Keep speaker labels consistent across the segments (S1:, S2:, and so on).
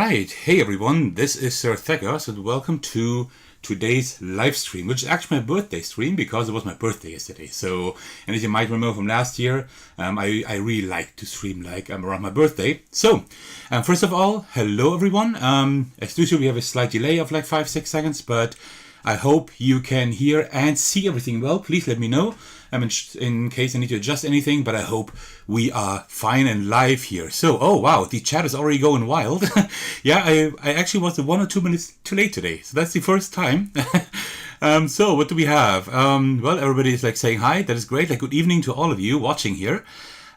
S1: Alright, hey everyone, this is Sir Thecos and welcome to today's live stream, which is actually my birthday stream because it was my birthday yesterday. So, and as you might remember from last year, I really like to stream like around my birthday. So, first of all, hello everyone. As usual, we have a slight delay of like 5-6 seconds, but I hope you can hear and see everything well. Please let me know in case I need to adjust anything, but I hope we are fine and live here. So, oh wow, the chat is already going wild. Yeah, I actually was 1 or 2 minutes too late today, so that's the first time. So what do we have? Well, everybody is like saying hi. That is great. Like good evening to all of you watching here.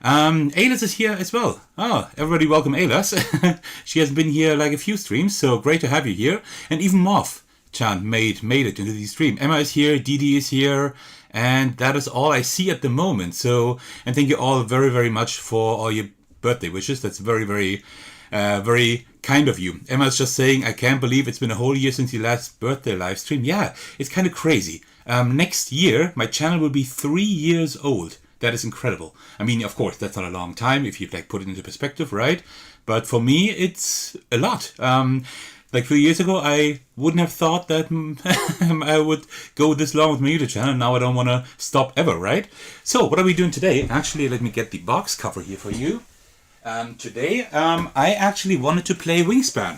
S1: Aylas is here as well. Oh, everybody welcome Aylas. She has been here like a few streams, so great to have you here. And even Moth Chan made it into the stream. Emma is here, Didi is here, and that is all I see at the moment. So, and thank you all very, very much for all your birthday wishes. That's very, very, very kind of you. Emma is just saying, I can't believe it's been a whole year since your last birthday live stream. Yeah, it's kind of crazy. Next year, my channel will be 3 years old. That is incredible. I mean, of course, that's not a long time if you like put it into perspective, right? But for me, it's a lot. Like 3 years ago, I wouldn't have thought that I would go this long with my YouTube channel. Now I don't want to stop ever, right? So what are we doing today? Actually, let me get the box cover here for you. Today, I actually wanted to play Wingspan.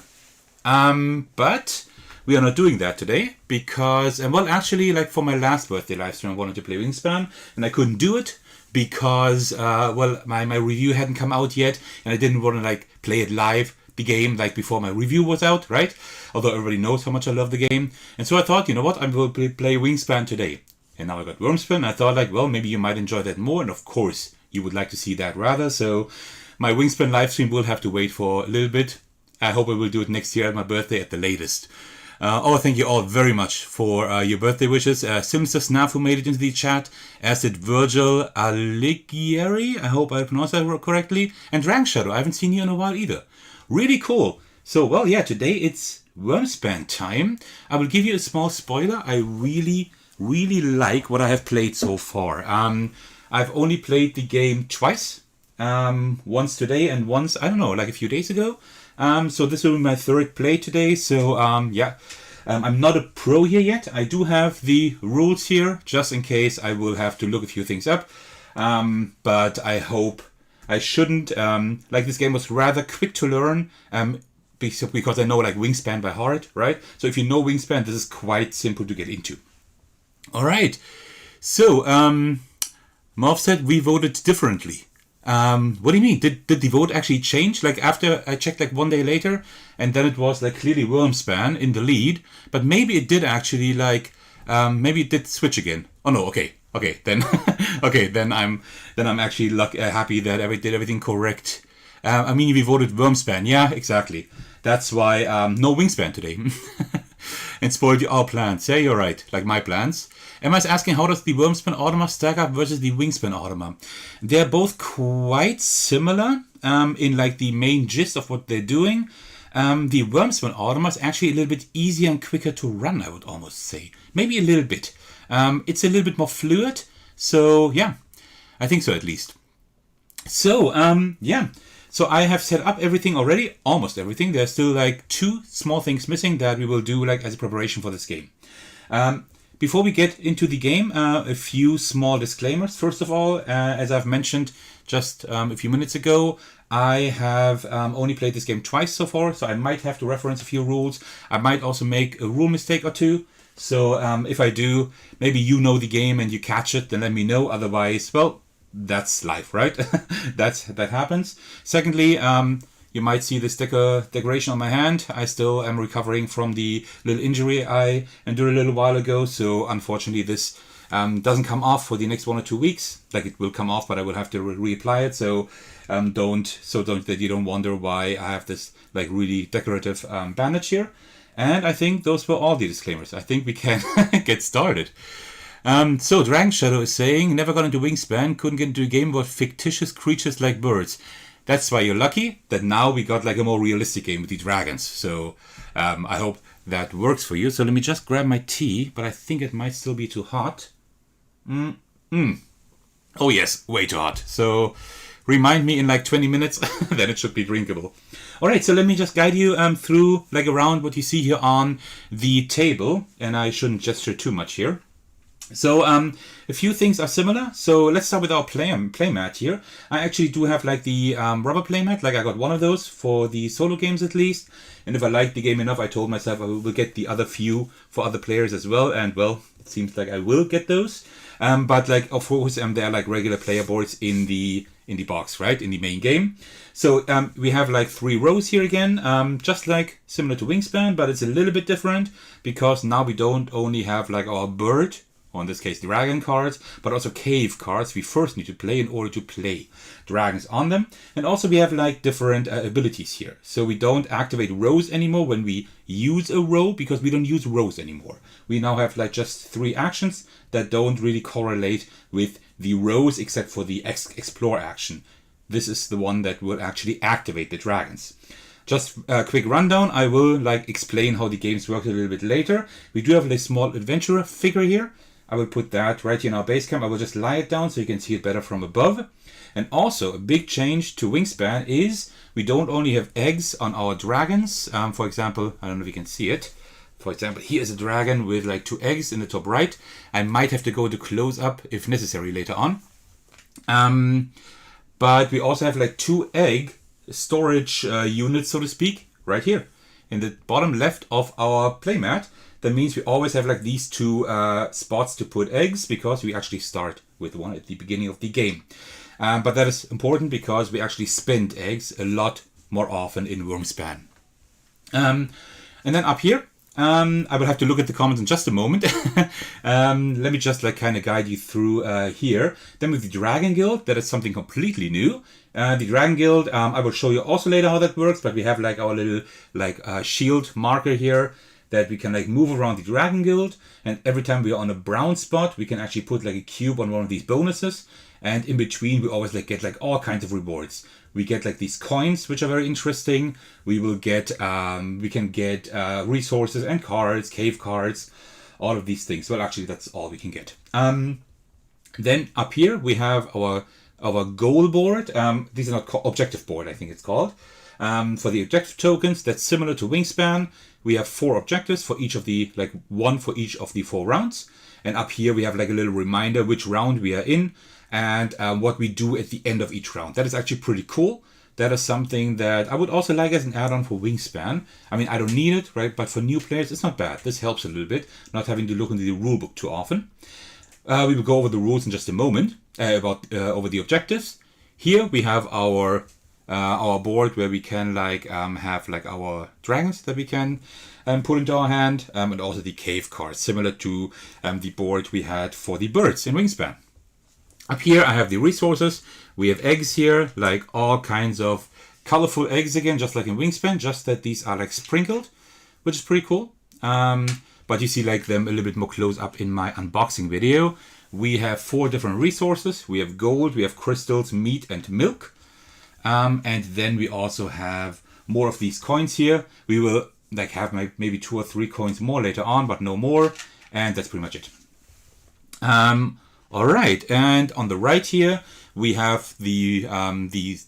S1: But we are not doing that today because, well, actually, like for my last birthday live stream, I wanted to play Wingspan and I couldn't do it because, well, my review hadn't come out yet and I didn't want to like play it live. The game like before my review was out, right? Although everybody knows how much I love the game. And so I thought, you know what, I will play Wingspan today. And now I got Wyrmspan. I thought like, well, maybe you might enjoy that more. And of course, you would like to see that rather. So my Wingspan live stream will have to wait for a little bit. I hope I will do it next year at my birthday at the latest. Thank you all very much for your birthday wishes. Simster Snafu made it into the chat, as did Virgil Alighieri. I hope I pronounced that correctly. And Rank Shadow, I haven't seen you in a while either. Really cool. So, well, yeah, today it's Wyrmspan time. I will give you a small spoiler. I really, really like what I have played so far. I've only played the game twice. Once today and once, I don't know, like a few days ago. So this will be my third play today. So, yeah, I'm not a pro here yet. I do have the rules here, just in case I will have to look a few things up. But I hope I shouldn't, like this game was rather quick to learn, because I know like Wingspan by heart, right? So if you know Wingspan, this is quite simple to get into. All right. So, Marv said we voted differently. What do you mean? Did the vote actually change? Like after I checked like 1 day later, and then it was like clearly Wyrmspan in the lead, but maybe it did actually like, maybe it did switch again. Oh no, okay. Okay, then, then I'm actually happy that I did everything correct. I mean, we voted Wyrmspan. Yeah, exactly. That's why no Wingspan today. And spoiled our plans. Yeah, you're right. Like my plans. Emma's asking, how does the Wyrmspan Automa stack up versus the Wingspan Automa? They're both quite similar in like the main gist of what they're doing. The Wyrmspan Automa is actually a little bit easier and quicker to run, I would almost say. Maybe a little bit. It's a little bit more fluid. So, yeah, I think so at least. So, yeah. So I have set up everything already, almost everything. There's still like 2 small things missing that we will do like as a preparation for this game. Before we get into the game, a few small disclaimers. First of all, as I've mentioned just a few minutes ago, I have only played this game twice so far, so I might have to reference a few rules. I might also make a rule mistake or two. So if I do, maybe you know the game and you catch it, then let me know. Otherwise, well, that's life, right? that happens. Secondly, you might see this decoration on my hand. I still am recovering from the little injury I endured a little while ago. So unfortunately, this doesn't come off for the next 1 or 2 weeks. Like it will come off, but I will have to reapply it. So don't that you don't wonder why I have this like really decorative bandage here. And I think those were all the disclaimers. I think we can get started. So Dragon Shadow is saying, never got into Wingspan, couldn't get into a game about fictitious creatures like birds. That's why you're lucky that now we got like a more realistic game with the dragons. So I hope that works for you. So let me just grab my tea, but I think it might still be too hot. Oh yes, way too hot. So remind me in like 20 minutes, then it should be drinkable. Alright, so let me just guide you through, like around what you see here on the table. And I shouldn't gesture too much here. So a few things are similar. So let's start with our playmat here. I actually do have like the rubber playmat. Like I got one of those for the solo games at least. And if I like the game enough, I told myself I will get the other few for other players as well. And well, it seems like I will get those. But like of course they are like regular player boards in the box, right? In the main game. So we have like 3 rows here again, just like similar to Wingspan, but it's a little bit different because now we don't only have like our bird, or in this case dragon cards, but also cave cards we first need to play in order to play dragons on them. And also we have like different abilities here. So we don't activate rows anymore when we use a row, because we don't use rows anymore. We now have like just 3 actions that don't really correlate with the rows except for the explore action. This is the one that will actually activate the dragons. Just a quick rundown. I will like explain how the games work a little bit later. We do have a small adventurer figure here. I will put that right here in our base camp. I will just lie it down so you can see it better from above. And also a big change to Wingspan is we don't only have eggs on our dragons. For example, I don't know if you can see it. For example, here is a dragon with like 2 eggs in the top right. I might have to go to close up if necessary later on. But we also have like 2 egg storage units, so to speak, right here in the bottom left of our playmat. That means we always have like these 2 spots to put eggs, because we actually start with one at the beginning of the game. But that is important because we actually spend eggs a lot more often in Wyrmspan. And then up here, I will have to look at the comments in just a moment. Let me just like kind of guide you through here. Then with the Dragon Guild, that is something completely new. The Dragon Guild, I will show you also later how that works, but we have like our little like shield marker here that we can like move around the Dragon Guild, and every time we are on a brown spot, we can actually put like a cube on one of these bonuses, and in between we always like get like all kinds of rewards. We get like these coins, which are very interesting. We will get, we can get resources and cards, cave cards, all of these things. Well, actually, that's all we can get. Then up here we have our goal board. These are not objective board, I think it's called. For the objective tokens, that's similar to Wingspan. We have 4 objectives for each of the, like 1 for each of the 4 rounds. And up here we have like a little reminder which round we are in and what we do at the end of each round. That is actually pretty cool. That is something that I would also like as an add-on for Wingspan. I mean, I don't need it, right? But for new players, it's not bad. This helps a little bit, not having to look into the rulebook too often. We will go over the rules in just a moment, over the objectives. Here we have our board where we can like have like our dragons that we can put into our hand, and also the cave cards, similar to the board we had for the birds in Wingspan. Up here I have the resources. We have eggs here, like all kinds of colorful eggs again, just like in Wingspan, just that these are like sprinkled, which is pretty cool. But you see like them a little bit more close up in my unboxing video. We have 4 different resources. We have gold, we have crystals, meat and milk. And then we also have more of these coins here. We will like have maybe 2 or 3 coins more later on, but no more. And that's pretty much it. All right, and on the right here we have the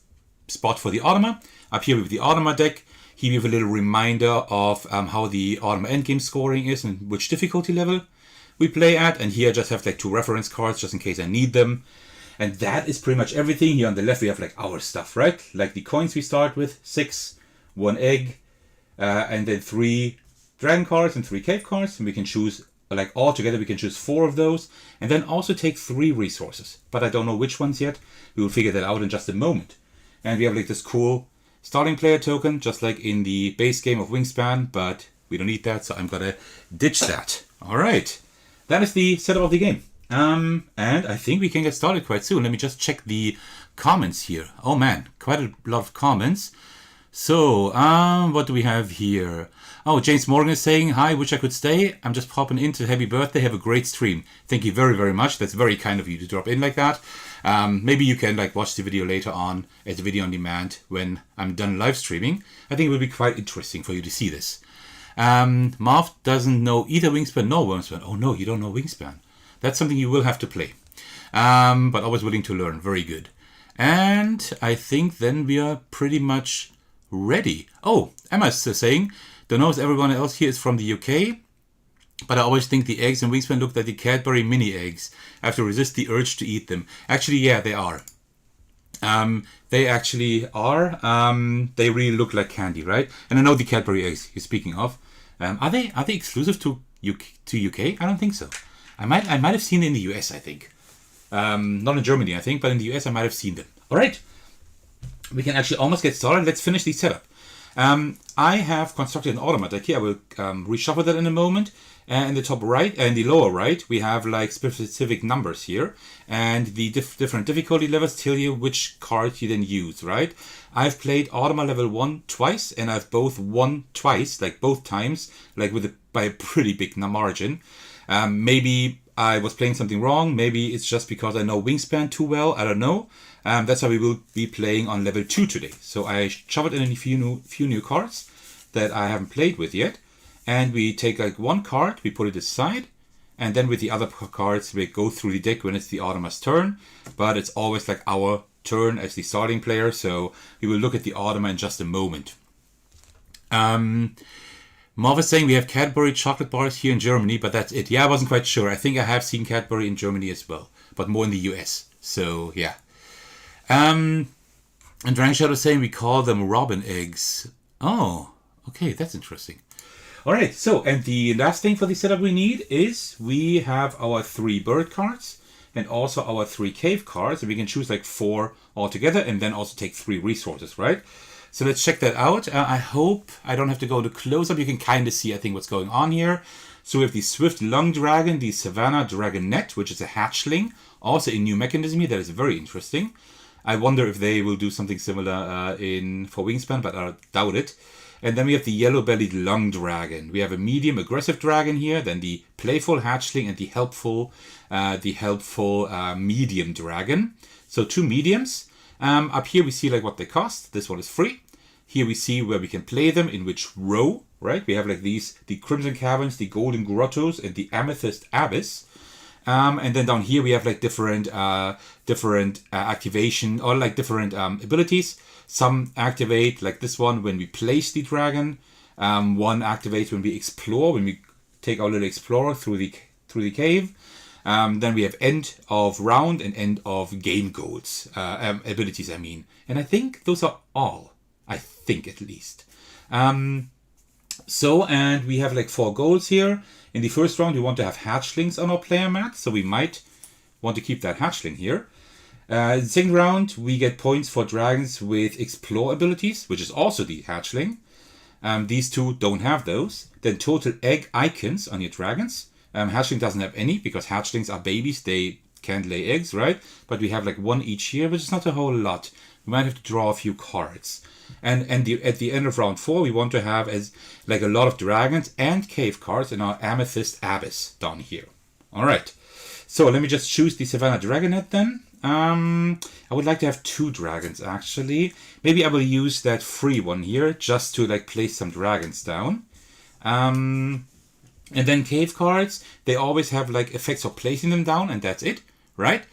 S1: spot for the Automa. Up here we have the Automa deck. Here we have a little reminder of how the Automa endgame scoring is and which difficulty level we play at. And here I just have like 2 reference cards just in case I need them. And that is pretty much everything. Here on the left we have like our stuff, right? Like the coins we start with, 6, 1 egg, and then 3 dragon cards and 3 cave cards. And we can choose, like all together we can choose 4 of those. And then also take 3 resources. But I don't know which ones yet. We will figure that out in just a moment. And we have like this cool starting player token, just like in the base game of Wingspan. But we don't need that, so I'm gonna ditch that. All right. That is the setup of the game. And I think we can get started quite soon. Let me just check the comments here. Oh man, quite a lot of comments. So, what do we have here? Oh, James Morgan is saying, hi, wish I could stay. I'm just popping in to happy birthday. Have a great stream. Thank you very, very much. That's very kind of you to drop in like that. Maybe you can like watch the video later on as a video on demand when I'm done live streaming. I think it will be quite interesting for you to see this. Marv doesn't know either Wingspan nor Wyrmspan. Oh no, you don't know Wingspan. That's something you will have to play. But always willing to learn. Very good. And I think then we are pretty much ready. Oh, Emma's saying, don't know if everyone else here is from the UK, but I always think the eggs in Wingspan look like the Cadbury mini eggs. I have to resist the urge to eat them. Actually, yeah, they are. They actually are. They really look like candy, right? And I know the Cadbury eggs you're speaking of. Are they exclusive to UK? I don't think so. I might have seen it in the US, I think. Not in Germany, I think, but in the US I might have seen them. All right. We can actually almost get started. Let's finish the setup. I have constructed an Automa deck here. I will reshuffle that in a moment. And in the top right and the lower right, we have like specific numbers here. And the different difficulty levels tell you which card you then use, right? I've played Automa level 1 twice, and I've both won twice, like both times, like by a pretty big margin. Maybe I was playing something wrong. Maybe it's just because I know Wingspan too well. I don't know. That's why we will be playing on level 2 today. So I shuffled in a few new cards that I haven't played with yet. And we take like one card, we put it aside. And then with the other cards, we go through the deck when it's the Automa's turn. But it's always like our turn as the starting player. So we will look at the Automa in just a moment. Marv is saying we have Cadbury chocolate bars here in Germany, but that's it. Yeah, I wasn't quite sure. I think I have seen Cadbury in Germany as well, but more in the US. So, yeah. And Dragon Shadow is saying we call them robin eggs. Oh, okay, that's interesting. All right, so, and the last thing for the setup we need is we have our 3 bird cards and also our 3 cave cards, and we can choose like 4 altogether and then also take 3 resources, right? So let's check that out. I hope I don't have to go to close up. You can kind of see, I think, what's going on here. So we have the Swift Lung Dragon, the Savannah Dragonet, which is a hatchling. Also a new mechanism here that is very interesting. I wonder if they will do something similar for Wingspan, but I doubt it. And then we have the Yellow-Bellied Lung Dragon. We have a medium aggressive dragon here, then the playful hatchling and the helpful medium dragon. So 2 mediums. Up here we see like what they cost. This one is free. Here we see where we can play them, in which row, right? We have like these, the Crimson Caverns, the Golden Grottos, and the Amethyst Abyss. And then down here we have like different activation or like different abilities. Some activate like this one when we place the dragon. One activates when we explore, when we take our little explorer through the cave. Then we have end of round and end of game goals abilities. I mean, and I think those are all. I think at least. So, and we have like 4 goals here. In the first round, we want to have hatchlings on our player mat, so we might want to keep that hatchling here. In the second round, we get points for dragons with explore abilities, which is also the hatchling. These 2 don't have those. Then total egg icons on your dragons. Hatchling doesn't have any because hatchlings are babies. They can't lay eggs, right? But we have like 1 each here, which is not a whole lot. We might have to draw a few cards. And at the end of round 4, we want to have as like a lot of dragons and cave cards in our Amethyst Abyss down here. All right. So let me just choose the Savannah Dragonet then. I would like to have 2 dragons actually. Maybe I will use that free one here just to like place some dragons down. And then cave cards, they always have like effects of placing them down, and that's it, right?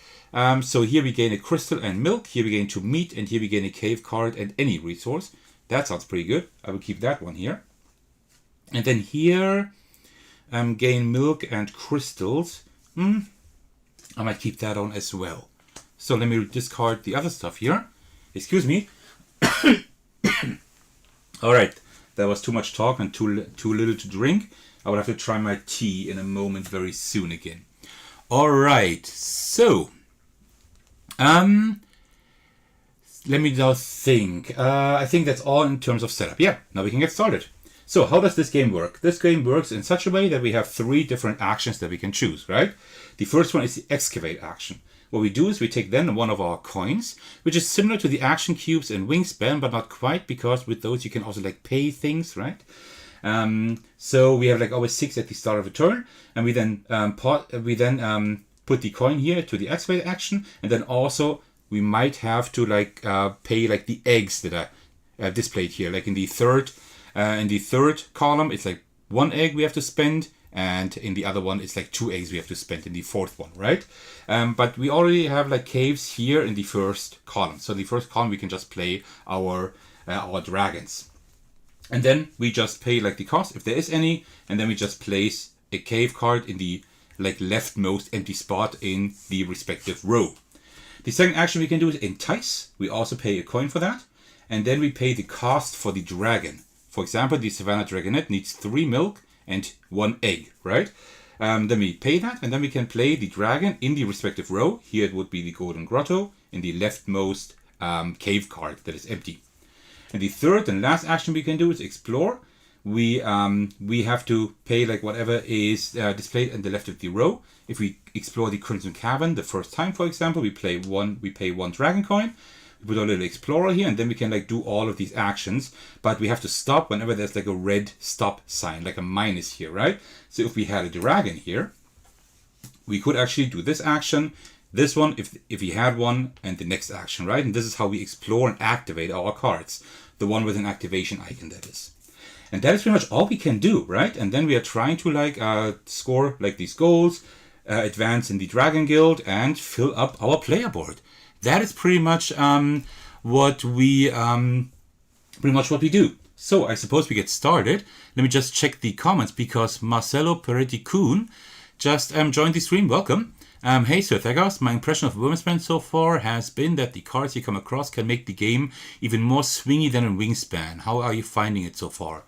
S1: So here we gain a crystal and milk, here we gain 2 meat, and here we gain a cave card and any resource. That sounds pretty good. I will keep that one here. And then here, gain milk and crystals. I might keep that on as well. So let me discard the other stuff here. Excuse me. All right, that was too much talk and too little to drink. I will have to try my tea in a moment very soon again. All right, so let me now think. I think that's all in terms of setup. Yeah, now we can get started. So how does this game work? This game works in such a way that we have 3 different actions that we can choose, right? The first one is the excavate action. What we do is we take then one of our coins, which is similar to the action cubes in Wingspan, but not quite, because with those you can also like pay things, right? So we have like always 6 at the start of a turn, and we then put the coin here to the excavate action, and then also we might have to like pay like the eggs that are displayed here. Like in the third column, it's like 1 egg we have to spend, and in the other one it's like 2 eggs we have to spend in the fourth one, right? But we already have like caves here in the first column. So the first column we can just play our dragons. And then we just pay like the cost, if there is any, and then we just place a cave card in the like leftmost empty spot in the respective row. The second action we can do is entice. We also pay a coin for that. And then we pay the cost for the dragon. For example, the Savannah Dragonette needs 3 milk and 1 egg, right? Then we pay that, and then we can play the dragon in the respective row. Here it would be the Golden Grotto in the leftmost cave card that is empty. And the third and last action we can do is explore. We have to pay like whatever is displayed in the left of the row. If we explore the Crimson Cavern the first time, for example, we pay 1 dragon coin. We put our little explorer here, and then we can like do all of these actions. But we have to stop whenever there's like a red stop sign, like a minus here, right? So if we had a dragon here, we could actually do this action. This one, if we had one, and the next action, right? And this is how we explore and activate our cards. The one with an activation icon, that is. And that is pretty much all we can do, right? And then we are trying to like score like these goals, advance in the Dragon Guild, and fill up our player board. That is pretty much what we do. So I suppose we get started. Let me just check the comments because Marcelo Peretti-Kuhn just joined the stream. Welcome. Hey Sir Thecos, my impression of Wyrmspan so far has been that the cards you come across can make the game even more swingy than in Wingspan. How are you finding it so far?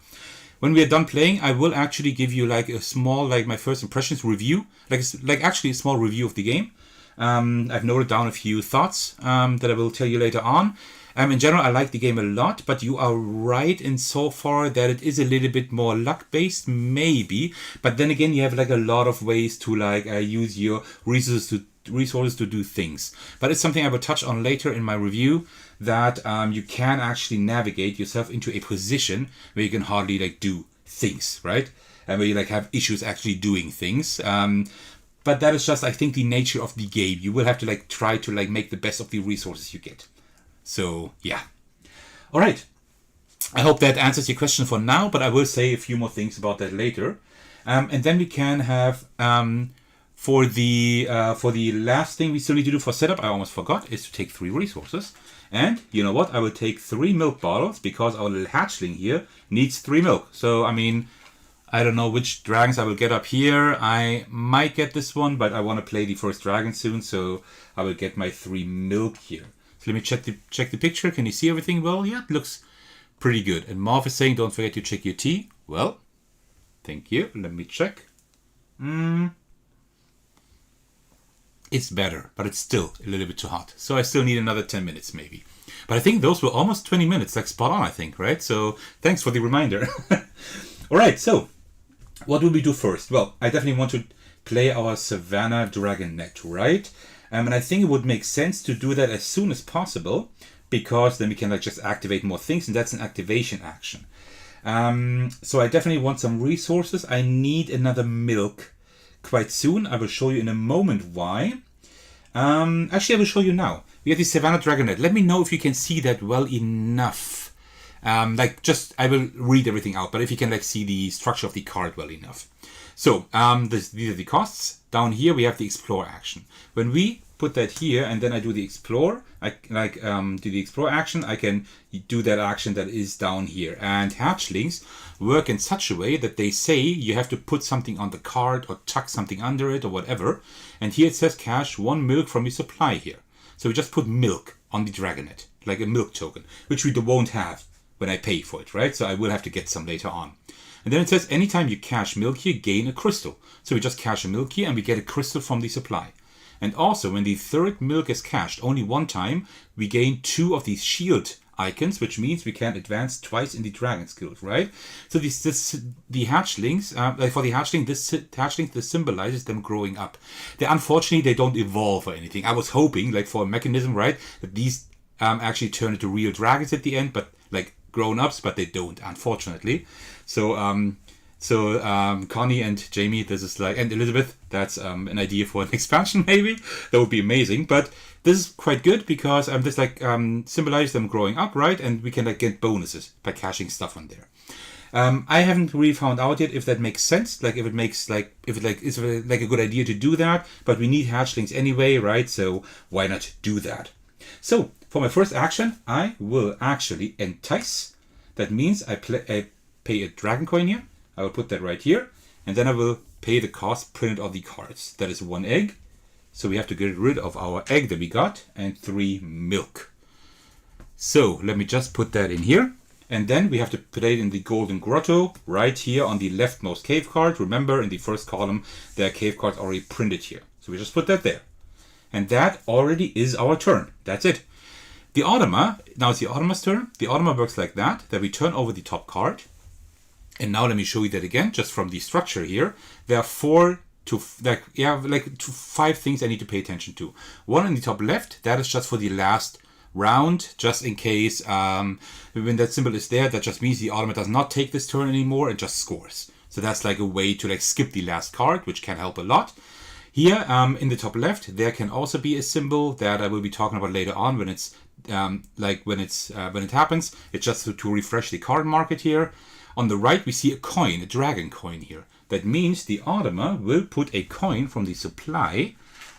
S1: When we are done playing, I will actually give you like a small, like my first impressions review, like actually a small review of the game. I've noted down a few thoughts that I will tell you later on. In general, I like the game a lot, but you are right in so far that it is a little bit more luck-based, maybe. But then again, you have like a lot of ways to like use your resources to do things. But it's something I will touch on later in my review, that you can actually navigate yourself into a position where you can hardly like do things, right? And where you like have issues actually doing things. But that is just, I think, the nature of the game. You will have to like try to like make the best of the resources you get. So, yeah. All right. I hope that answers your question for now, but I will say a few more things about that later. And then we can have, for the last thing we still need to do for setup, I almost forgot, is to take 3 resources. And you know what? I will take 3 milk bottles because our little hatchling here needs 3 milk. So, I mean, I don't know which dragons I will get up here. I might get this one, but I want to play the first dragon soon, so I will get my 3 milk here. So let me check the picture. Can you see everything well? Yeah, it looks pretty good. And Marv is saying, don't forget to check your tea. Well, thank you. Let me check. It's better, but it's still a little bit too hot. So I still need another 10 minutes maybe. But I think those were almost 20 minutes, like spot on, I think, right? So thanks for the reminder. All right, so what will we do first? Well, I definitely want to play our Savannah Dragonette, right? And I think it would make sense to do that as soon as possible, because then we can like just activate more things, and that's an activation action. So I definitely want some resources. I need another milk quite soon. I will show you in a moment why. Actually, I will show you now. We have the Savannah Dragonette. Let me know if you can see that well enough. I will read everything out, but if you can like see the structure of the card well enough. So these are the costs. Down here we have the explore action. When we put that here and then I do the explore, do the explore action, I can do that action that is down here. And hatchlings work in such a way that they say you have to put something on the card or tuck something under it or whatever. And here it says cash 1 milk from your supply here. So we just put milk on the Dragonette, like a milk token, which we won't have when I pay for it, right? So I will have to get some later on. And then it says anytime you cash milk here, gain a crystal. So we just cash a milk here and we get a crystal from the supply. And also when the third milk is cashed only one time, we gain 2 of these shield icons, which means we can advance twice in the Dragon's Guild, right? So the hatchlings, for the hatchling, this symbolizes them growing up. Unfortunately, they don't evolve or anything. I was hoping, like for a mechanism, right, that these actually turn into real dragons at the end, but like grown-ups, but they don't, unfortunately. So Connie and Jamie, this is like, and Elizabeth, that's an idea for an expansion maybe. That would be amazing. But this is quite good because this symbolizes them growing up, right? And we can like get bonuses by cashing stuff on there. I haven't really found out yet if that makes sense, like if it makes is like a good idea to do that, but we need hatchlings anyway, right? So why not do that? So for my first action, I will actually entice. That means I pay a dragon coin here. I will put that right here, and then I will pay the cost printed on the cards. That is 1 egg. So we have to get rid of our egg that we got, and 3 milk. So let me just put that in here. And then we have to put it in the Golden Grotto right here on the leftmost cave card. Remember, in the first column, there are cave cards already printed here. So we just put that there. And that already is our turn. That's it. The Automa, now it's the Automa's turn. The Automa works like that we turn over the top card. And now let me show you that again, just from the structure here. There are 5 things I need to pay attention to. One in the top left, that is just for the last round, just in case when that symbol is there, that just means the Automa does not take this turn anymore and just scores. So that's like a way to like skip the last card, which can help a lot. Here in the top left, there can also be a symbol that I will be talking about later on when it's when it happens. It's just to refresh the card market here. On the right, we see a coin, a dragon coin here. That means the Automa will put a coin from the supply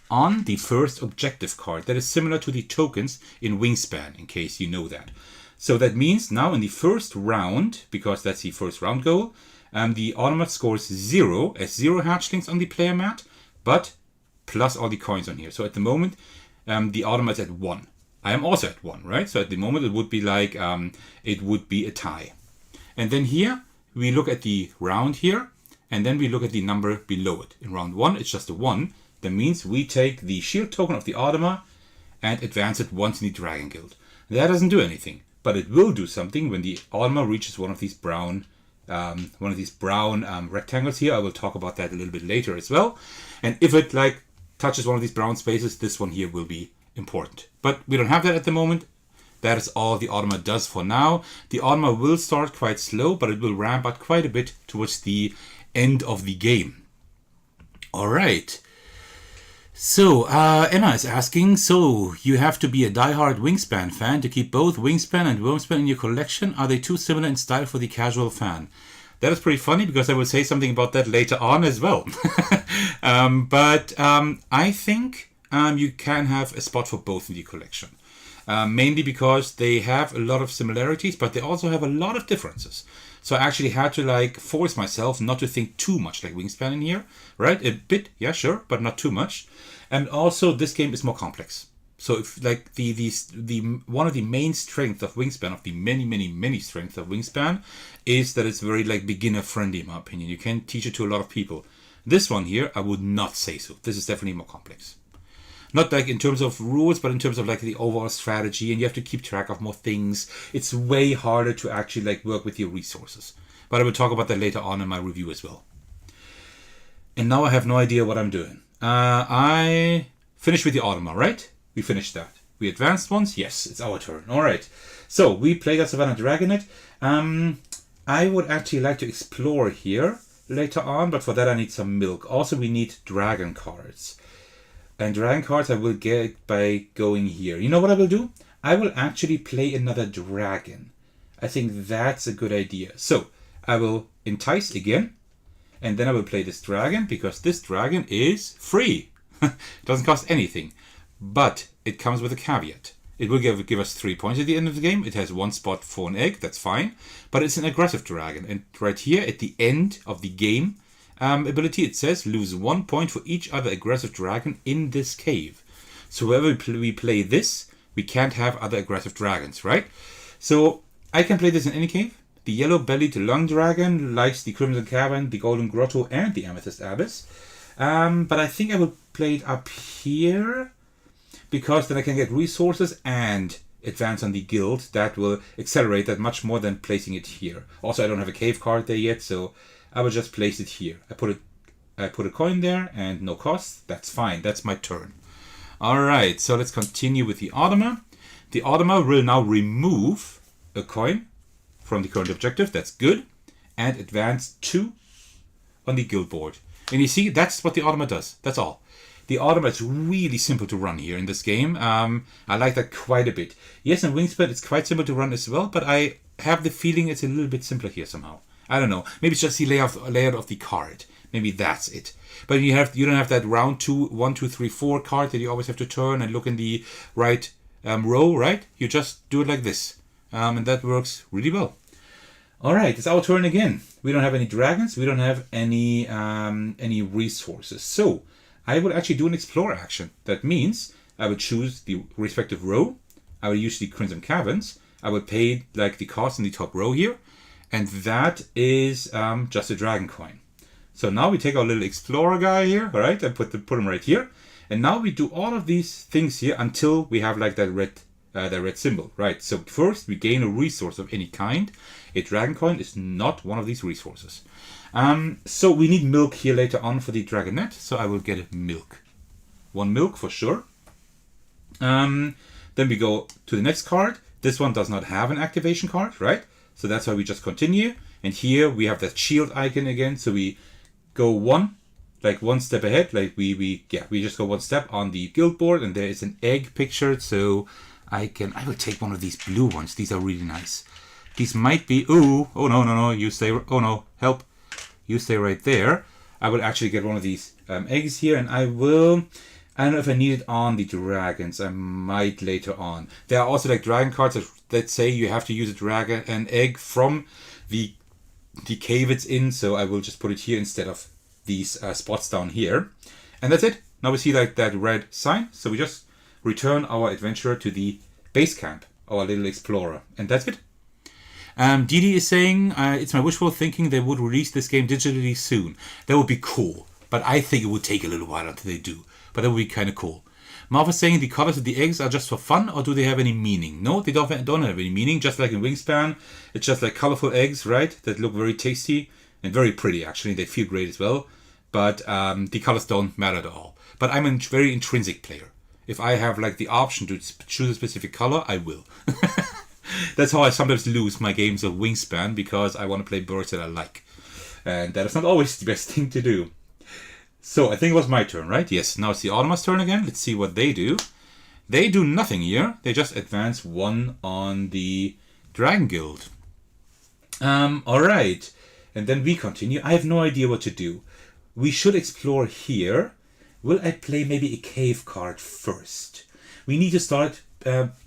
S1: on the first objective card. That is similar to the tokens in Wingspan, in case you know that. So that means now in the first round, because that's the first round goal, the Automa scores 0 as 0 hatchlings on the player mat, but plus all the coins on here. So at the moment, the Automa is at 1. I am also at 1, right? So at the moment, it would be like, it would be a tie. And then here, we look at the round here, and then we look at the number below it. In round 1, it's just a 1. That means we take the shield token of the Automa and advance it once in the Dragon Guild. That doesn't do anything, but it will do something when the Automa reaches one of these brown rectangles here. I will talk about that a little bit later as well. And if it like touches one of these brown spaces, this one here will be important. But we don't have that at the moment. That is all the Automa does for now. The Automa will start quite slow, but it will ramp up quite a bit towards the end of the game. All right. So, Emma is asking, so you have to be a diehard Wingspan fan to keep both Wingspan and Wyrmspan in your collection? Are they too similar in style for the casual fan? That is pretty funny because I will say something about that later on as well. But I think you can have a spot for both in the collection. Mainly because they have a lot of similarities, but they also have a lot of differences. So I actually had to like force myself not to think too much like Wingspan in here, right? A bit, yeah, sure, but not too much. And also this game is more complex. So if like the one of the main strengths of Wingspan, of the many strengths of Wingspan, is that it's very like beginner friendly in my opinion. You can teach it to a lot of people. This one here, I would not say so. This is definitely more complex. Not like in terms of rules, but in terms of like the overall strategy, and you have to keep track of more things. It's way harder to actually like work with your resources. But I will talk about that later on in my review as well. And now I have no idea what I'm doing. I finished with the Automa, right? We finished that. We advanced once? Yes, it's our turn. All right. So we played a Savannah Dragonet. I would actually like to explore here later on, but for that I need some milk. Also, we need dragon cards. And dragon cards I will get by going here. You know what I will do? I will actually play another dragon. I think that's a good idea. So I will entice again. And then I will play this dragon because this dragon is free. It doesn't cost anything. But it comes with a caveat. It will give us 3 points at the end of the game. It has 1 spot for an egg. That's fine. But it's an aggressive dragon. And right here at the end of the game, ability, it says lose 1 point for each other aggressive dragon in this cave. So whenever we play this, we can't have other aggressive dragons, right? So I can play this in any cave. The yellow-bellied lung dragon likes the Crimson Cavern, the Golden Grotto, and the Amethyst Abyss. But I think I will play it up here because then I can get resources and advance on the guild. That will accelerate that much more than placing it here. Also, I don't have a cave card there yet, so I will just place it here. I put a coin there and no cost. That's fine. That's my turn. All right. So let's continue with the Automa. The Automa will now remove a coin from the current objective. That's good. And advance 2 on the guild board. And you see, that's what the Automa does. That's all. The Automa is really simple to run here in this game. I like that quite a bit. Yes, in Wingspan it's quite simple to run as well, but I have the feeling it's a little bit simpler here somehow. I don't know. Maybe it's just the layout of the card. Maybe that's it. But you don't have that round 2, 1, 2, 3, 4 card that you always have to turn and look in the right row, right? You just do it like this. And that works really well. Alright, it's our turn again. We don't have any dragons. We don't have any resources. So I would actually do an explore action. That means I would choose the respective row. I would use the Crimson Caverns. I would pay like the cost in the top row here. And that is just a dragon coin. So now we take our little explorer guy here, all right, and put him right here. And now we do all of these things here until we have like that red symbol, right? So first we gain a resource of any kind. A dragon coin is not one of these resources. So we need milk here later on for the dragonette. So I will get milk. 1 milk for sure. Then we go to the next card. This one does not have an activation card, right? So that's why we just continue. And here we have that shield icon again. So we go one step ahead. Like we just go 1 step on the guild board, and there is an egg pictured. So I will take one of these blue ones. These are really nice. These might be, oh no, you stay, oh no, help. You stay right there. I will actually get one of these eggs here, and I don't know if I need it on the dragons. I might later on. There are also like dragon cards that say you have to use an egg from the cave it's in. So I will just put it here instead of these spots down here. And that's it. Now we see like that red sign. So we just return our adventurer to the base camp, our little explorer. And that's it. Didi is saying, it's my wishful thinking they would release this game digitally soon. That would be cool. But I think it would take a little while until they do. But that would be kind of cool. Marv is saying the colors of the eggs are just for fun, or do they have any meaning? No, they don't have any meaning. Just like in Wingspan, it's just like colorful eggs, right? That look very tasty and very pretty, actually. They feel great as well. But the colors don't matter at all. But I'm a very intrinsic player. If I have like the option to choose a specific color, I will. That's how I sometimes lose my games of Wingspan, because I want to play birds that I like. And that is not always the best thing to do. So I think it was my turn, right? Yes, now it's the Automa's turn again. Let's see what they do. They do nothing here. They just advance 1 on the Dragon Guild. Alright. And then we continue. I have no idea what to do. We should explore here. Will I play maybe a cave card first? We need to start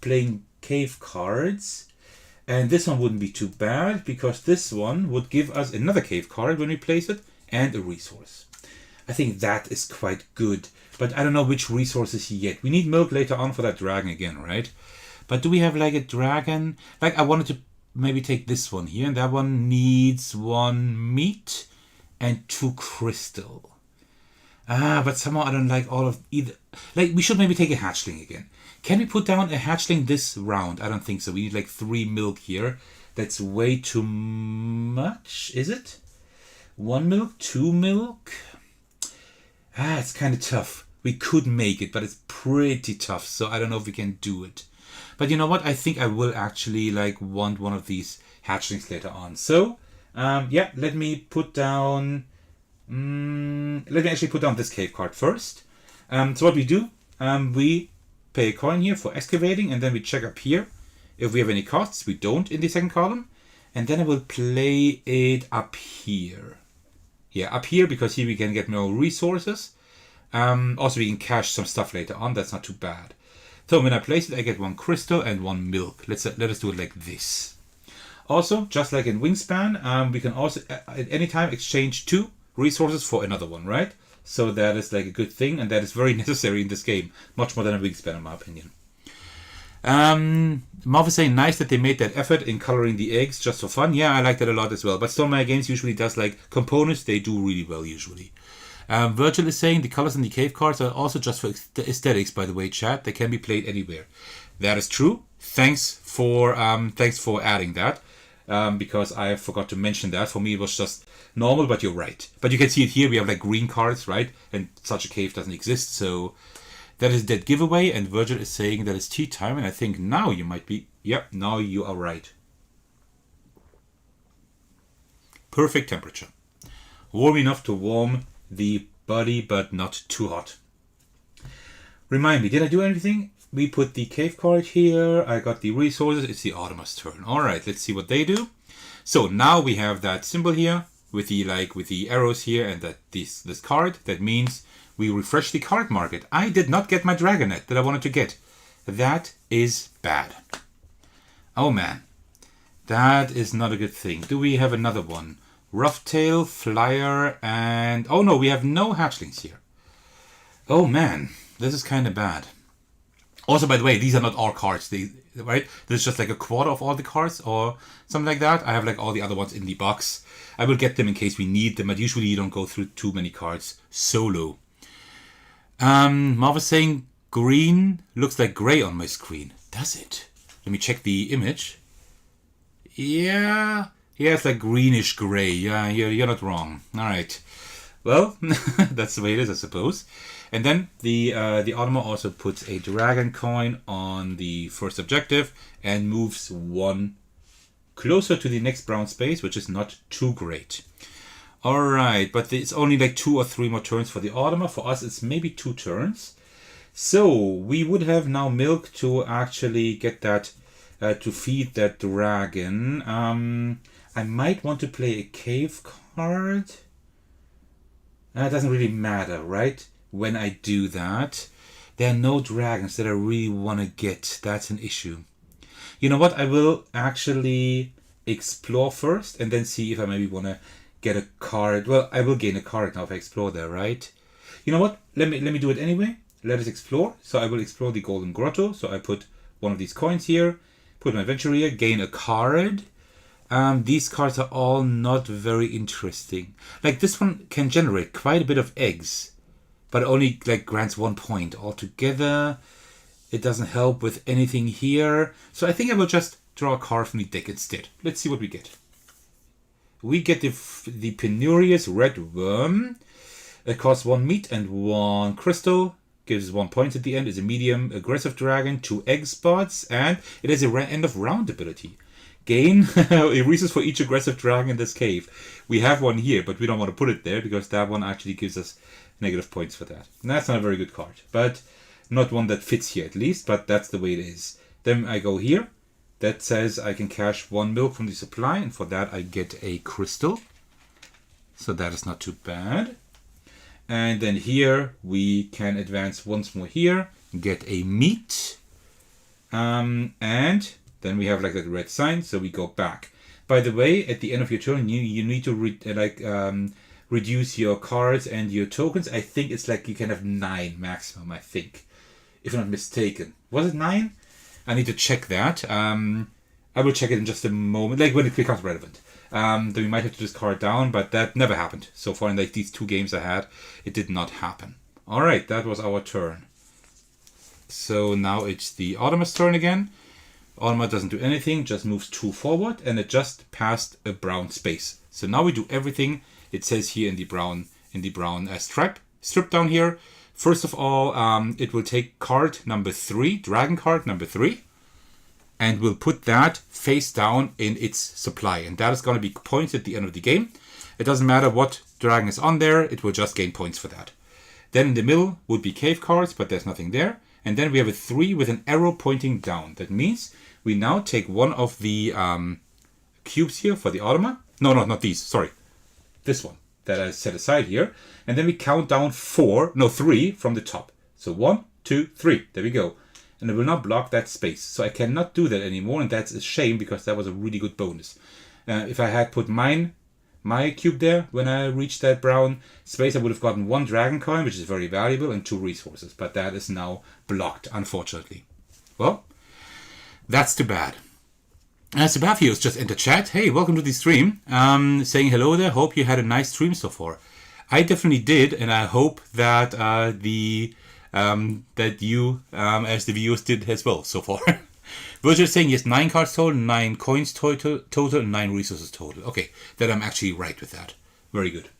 S1: playing cave cards. And this one wouldn't be too bad, because this one would give us another cave card when we place it and a resource. I think that is quite good, but I don't know which resources yet. We need milk later on for that dragon again, right? But do we have like a dragon? Like I wanted to maybe take this one here, and that one needs 1 meat and 2 crystal. But somehow I don't like all of either. Like we should maybe take a hatchling again. Can we put down a hatchling this round? I don't think so. We need like 3 milk here. That's way too much, is it? 1 milk, 2 milk? It's kind of tough. We could make it, but it's pretty tough. So I don't know if we can do it. But you know what? I think I will actually like want one of these hatchlings later on. So, yeah, let me put down... let me actually put down this cave card first. So what we do, we pay a coin here for excavating, and then we check up here if we have any costs. We don't in the second column. And then I will play it up here. Yeah, up here, because here we can get more resources. Also, we can cash some stuff later on. That's not too bad. So when I place it, I get 1 crystal and 1 milk. Let us do it like this. Also, just like in Wingspan, we can also at any time exchange 2 resources for another one, right? So that is like a good thing, and that is very necessary in this game. Much more than a Wingspan, in my opinion. Marv is saying nice that they made that effort in coloring the eggs just for fun. Yeah, I like that a lot as well. But Stonemaier Games usually does like components. They do really well usually. Virgil is saying the colors in the cave cards are also just for aesthetics, by the way, chat. They can be played anywhere. That is true. Thanks for adding that. Because I forgot to mention that. For me it was just normal, but you're right. But you can see it here. We have like green cards, right? And such a cave doesn't exist, so... That is dead giveaway, and Virgil is saying that it's tea time, and I think now you might be... Yep, now you are right. Perfect temperature. Warm enough to warm the body, but not too hot. Remind me, did I do anything? We put the cave card here. I got the resources. It's the Automa's turn. Alright, let's see what they do. So now we have that symbol here with the arrows here and this card. That means we refresh the card market. I did not get my Dragonet that I wanted to get. That is bad. Oh man, that is not a good thing. Do we have another one? Roughtail, Flyer, and... oh no, we have no hatchlings here. Oh man, this is kind of bad. Also, by the way, these are not all cards, right? This is just like a quarter of all the cards or something like that. I have like all the other ones in the box. I will get them in case we need them, but usually you don't go through too many cards solo. Marv is saying green looks like gray on my screen. Does it? Let me check the image. Yeah, it's like greenish gray. Yeah, you're not wrong. All right. Well, that's the way it is, I suppose. And then the Automa also puts a dragon coin on the first objective and moves one closer to the next brown space, which is not too great. All right, but it's only like 2 or 3 more turns for the Automa. For us, it's maybe 2 turns. So we would have now milk to actually get that, to feed that dragon. I might want to play a cave card. It doesn't really matter, right? When I do that, there are no dragons that I really want to get. That's an issue. You know what? I will actually explore first and then see if I maybe want to get a card. Well, I will gain a card now if I explore there, right? You know what? Let me do it anyway. Let us explore. So I will explore the Golden Grotto. So I put one of these coins here, put my adventure here, gain a card. These cards are all not very interesting. Like this one can generate quite a bit of eggs, but only like grants 1 point altogether. It doesn't help with anything here. So I think I will just draw a card from the deck instead. Let's see what we get. We get the Penurious Red Worm. It costs 1 meat and 1 crystal. Gives 1 point at the end. Is a medium aggressive dragon, 2 egg spots, and it has a end of round ability. Gain a resource for each aggressive dragon in this cave. We have one here, but we don't want to put it there because that one actually gives us negative points for that. And that's not a very good card, but not one that fits here at least, but that's the way it is. Then I go here. That says I can cash 1 milk from the supply, and for that I get a crystal. So that is not too bad. And then here we can advance once more here, get a meat. And then we have like that red sign, so we go back. By the way, at the end of your turn, you need to reduce your cards and your tokens. I think it's like you can have 9 maximum, I think. If I'm not mistaken. Was it 9? I need to check that. I will check it in just a moment, like when it becomes relevant. Then we might have to discard down, but that never happened. So far in like these 2 games I had, it did not happen. Alright, that was our turn. So now it's the Automa's turn again. Automa doesn't do anything, just moves 2 forward, and it just passed a brown space. So now we do everything it says here in the brown strip down here. First of all, it will take card number 3, dragon card number 3, and we'll put that face down in its supply. And that is going to be points at the end of the game. It doesn't matter what dragon is on there, it will just gain points for that. Then in the middle would be cave cards, but there's nothing there. And then we have a 3 with an arrow pointing down. That means we now take one of the cubes here for the Automa. No, not these, sorry. This one that I set aside here. And then we count down 3 from the top. So 1, 2, 3. There we go. And it will not block that space. So I cannot do that anymore. And that's a shame because that was a really good bonus. If I had put my cube there when I reached that brown space, I would have gotten 1 dragon coin, which is very valuable, and 2 resources. But that is now blocked, unfortunately. Well, that's too bad. Sebastios just entered chat. Hey, welcome to the stream. Saying hello there. Hope you had a nice stream so far. I definitely did, and I hope that that you, as the viewers, did as well so far. Virgil saying yes, 9 cards total, 9 coins total, and 9 resources total. Okay, that I'm actually right with that. Very good.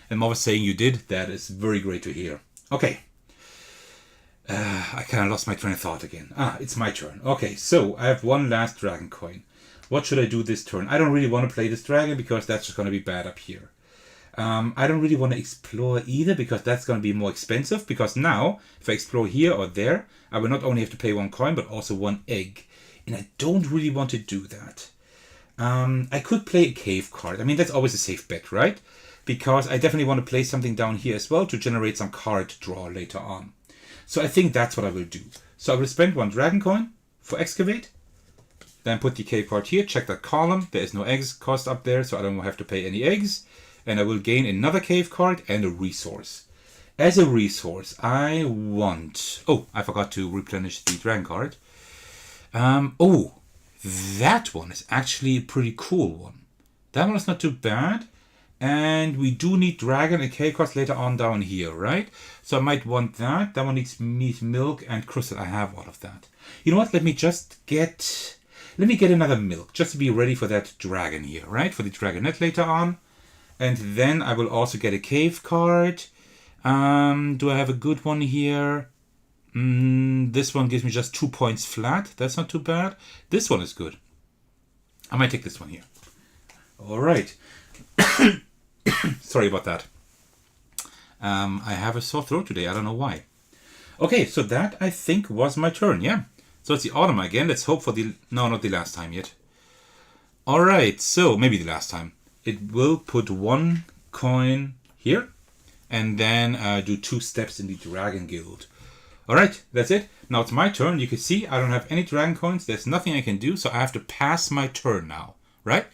S1: And Marv is saying you did. That is very great to hear. Okay. I kind of lost my train of thought again. It's my turn. Okay, so I have 1 last dragon coin. What should I do this turn? I don't really want to play this dragon because that's just going to be bad up here. I don't really want to explore either because that's going to be more expensive. Because now, if I explore here or there, I will not only have to pay 1 coin, but also 1 egg. And I don't really want to do that. I could play a cave card. I mean, that's always a safe bet, right? Because I definitely want to place something down here as well to generate some card draw later on. So I think that's what I will do. So I will spend 1 dragon coin for excavate. Then put the cave card here, check that column. There is no eggs cost up there, so I don't have to pay any eggs. And I will gain another cave card and a resource. As a resource, I want... Oh, I forgot to replenish the dragon card. Oh, that one is actually a pretty cool one. That one is not too bad. And we do need dragon and cave cards later on down here, right? So I might want that. That one needs meat, milk, and crystal. I have all of that. You know what? Let me get another milk, just to be ready for that dragon here, right? For the dragonette later on. And then I will also get a cave card. Do I have a good one here? This one gives me just 2 points flat. That's not too bad. This one is good. I might take this one here. All right. Sorry about that. I have a sore throat today. I don't know why. Okay, so that I think was my turn, yeah. So it's the Automa again. Let's hope for the... No, not the last time yet. Alright, so maybe the last time. It will put 1 coin here. And then do 2 steps in the Dragon Guild. Alright, that's it. Now it's my turn. You can see I don't have any dragon coins. There's nothing I can do. So I have to pass my turn now. Right?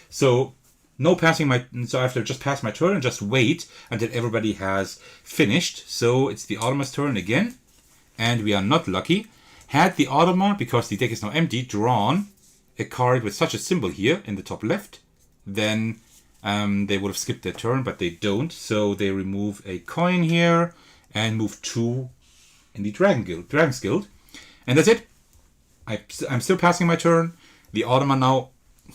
S1: So... No passing my... So I have to just pass my turn and just wait until everybody has finished. So it's the Automa's turn again. And we are not lucky. Had the Automa, because the deck is now empty, drawn a card with such a symbol here in the top left, then they would have skipped their turn, but they don't. So they remove a coin here and move 2 in the Dragon's Guild. And that's it. I'm still passing my turn. The Automa now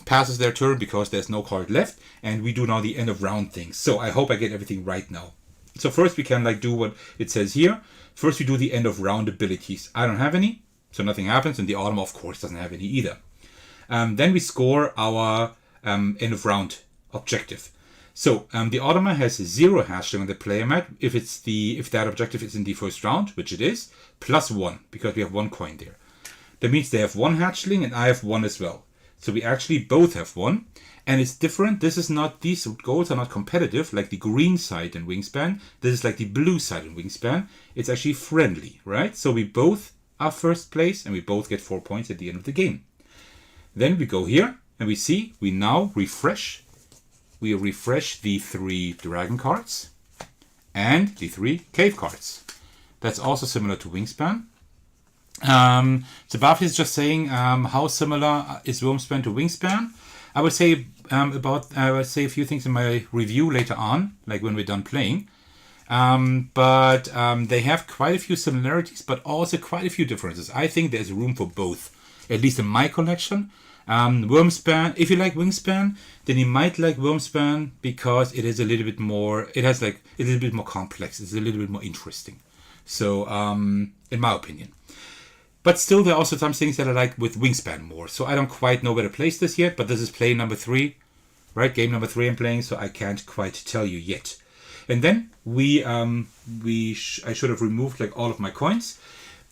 S1: passes their turn because there's no card left, and we do now the end of round things. So I hope I get everything right now. So first we can do what it says here. First we do the end of round abilities. I don't have any, so nothing happens, and the Automa of course doesn't have any either. Then we score our end of round objective. So the Automa has 0 hatchling on the player mat if that objective is in the first round, which it is, plus 1 because we have 1 coin there. That means they have 1 hatchling and I have 1 as well. So we actually both have 1, and it's different. These goals are not competitive like the green side in Wingspan. This is like the blue side in Wingspan. It's actually friendly, right? So we both are first place and we both get 4 points at the end of the game. Then we go here and we see we now refresh. We refresh the 3 dragon cards and the 3 cave cards. That's also similar to Wingspan. So Buffy is just saying how similar is Wyrmspan to Wingspan. I would say a few things in my review later on, like when we're done playing. But they have quite a few similarities, but also quite a few differences. I think there's room for both, at least in my collection. Wyrmspan, if you like Wingspan, then you might like Wyrmspan because it is a little bit more. It has a little bit more complex. It's a little bit more interesting. So, in my opinion. But still, there are also some things that I like with Wingspan more. So I don't quite know where to place this yet, but this is play number 3, right? Game number 3 I'm playing, so I can't quite tell you yet. And then I should have removed all of my coins.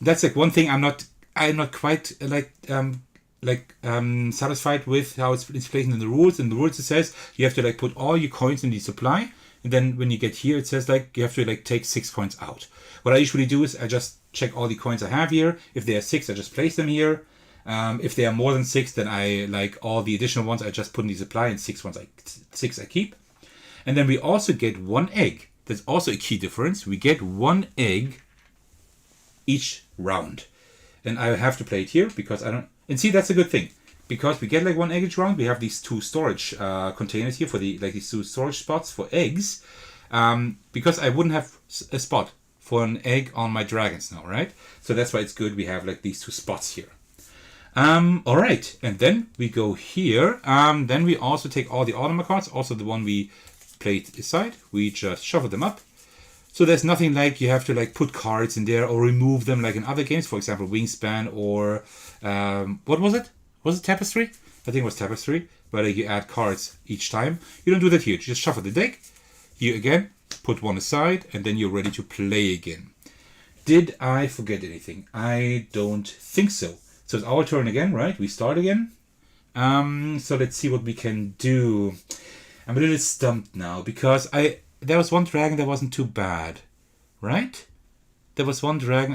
S1: That's one thing I'm not quite satisfied with how it's placed in the rules. In the rules it says you have to put all your coins in the supply, and then when you get here it says you have to take 6 coins out. What I usually do is I just check all the coins I have here. If they are 6, I just place them here. If they are more than 6, then I all the additional ones I just put in the supply, and 6 I keep. And then we also get 1 egg. That's also a key difference. We get 1 egg each round. And I have to play it here because I don't... And see, that's a good thing. Because we get 1 egg each round, we have these 2 storage containers here for these 2 storage spots for eggs. Because I wouldn't have a spot for an egg on my dragons now, right? So that's why it's good we have these 2 spots here. Alright, and then we go here. Then we also take all the Automa cards, also the one we played aside. We just shuffle them up. So there's nothing you have to put cards in there or remove them like in other games, for example Wingspan or what was it? Was it Tapestry? I think it was Tapestry, where you add cards each time. You don't do that here. You just shuffle the deck. Here again, put 1 aside, and then you're ready to play again. Did I forget anything? I don't think so. So it's our turn again, right? We start again. So let's see what we can do. I'm a little stumped now because there was one dragon that wasn't too bad, right? There was one dragon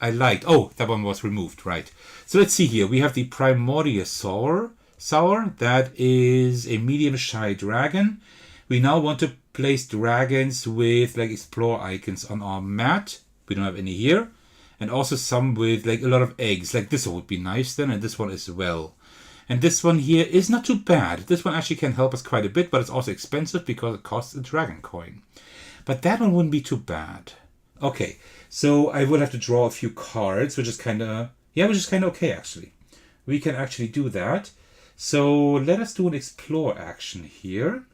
S1: I liked. Oh, that one was removed, right? So let's see here. We have the Primordial Sour. That is a medium shy dragon. We now want to place dragons with like explore icons on our mat. We don't have any here. And also some with like a lot of eggs. Like this one would be nice then, and this one as well. And this one here is not too bad. This one actually can help us quite a bit, but it's also expensive because it costs a dragon coin. But that one wouldn't be too bad. Okay, so I will have to draw a few cards, which is kind of okay actually. We can actually do that. So let us do an explore action here.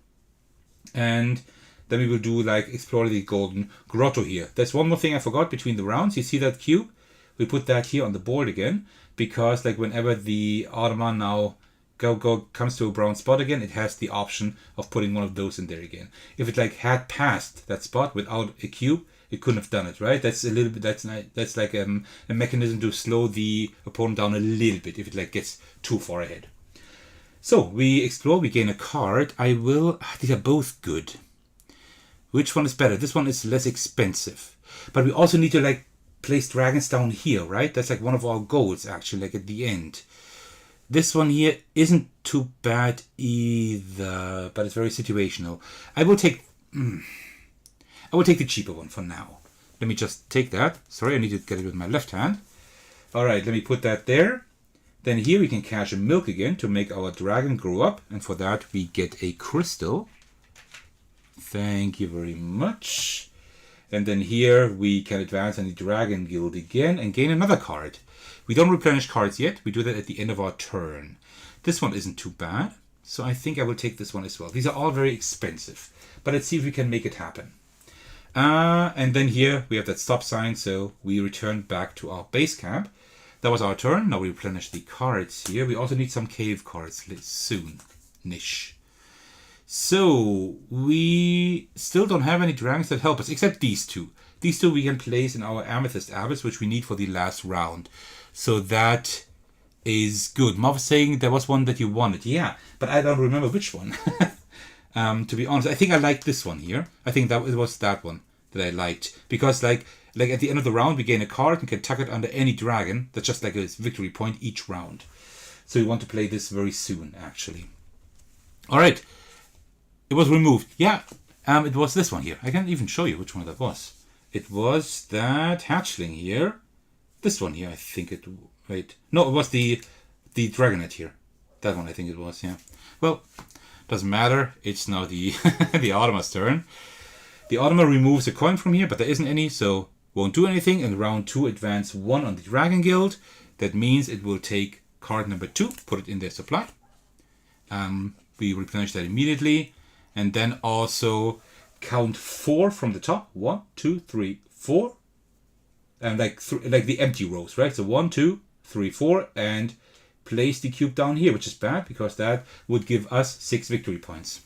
S1: And then we will do like explore the Golden Grotto here. There's one more thing I forgot between the rounds. You see that cube? We put that here on the board again. Because like whenever the Automa now comes to a brown spot again, it has the option of putting one of those in there again. If it like had passed that spot without a cube, it couldn't have done it, right? That's a little bit. That's like a mechanism to slow the opponent down a little bit if it like gets too far ahead. So we explore, we gain a card. These are both good. Which one is better? This one is less expensive, but we also need to like place dragons down here, right? That's like one of our goals actually, like at the end. This one here isn't too bad either, but it's very situational. I will take the cheaper one for now. Let me just take that. Sorry, I need to get it with my left hand. All right, let me put that there. Then here we can cash a milk again to make our dragon grow up. And for that we get a crystal. Thank you very much. And then here we can advance on the Dragon Guild again and gain another card. We don't replenish cards yet. We do that at the end of our turn. This one isn't too bad. So I think I will take this one as well. These are all very expensive. But let's see if we can make it happen. And then here we have that stop sign. So we return back to our base camp. That was our turn. Now we replenish the cards here. We also need some cave cards soon-ish. So, we still don't have any dragons that help us, except these two. These two we can place in our Amethyst Abyss, which we need for the last round. So that is good. Marv was saying there was one that you wanted. Yeah, but I don't remember which one. To be honest, I think I liked this one here. I think that it was that one that I liked. Because like at the end of the round, we gain a card and can tuck it under any dragon. That's just like a victory point each round. So we want to play this very soon, actually. All right. It was removed. Yeah, it was this one here. I can't even show you which one that was. It was that hatchling here. This one here, I think it... Wait. No, it was the dragonet here. That one, I think it was, yeah. Well, doesn't matter. It's now the the Automa's turn. The Automa removes a coin from here, but there isn't any, so won't do anything. And round 2, advance 1 on the Dragon Guild. That means it will take card number 2, put it in their supply. We replenish that immediately. And then also count 4 from the top. 1, 2, 3, 4. And like the empty rows, right? So 1, 2, 3, 4. And place the cube down here, which is bad because that would give us 6 victory points.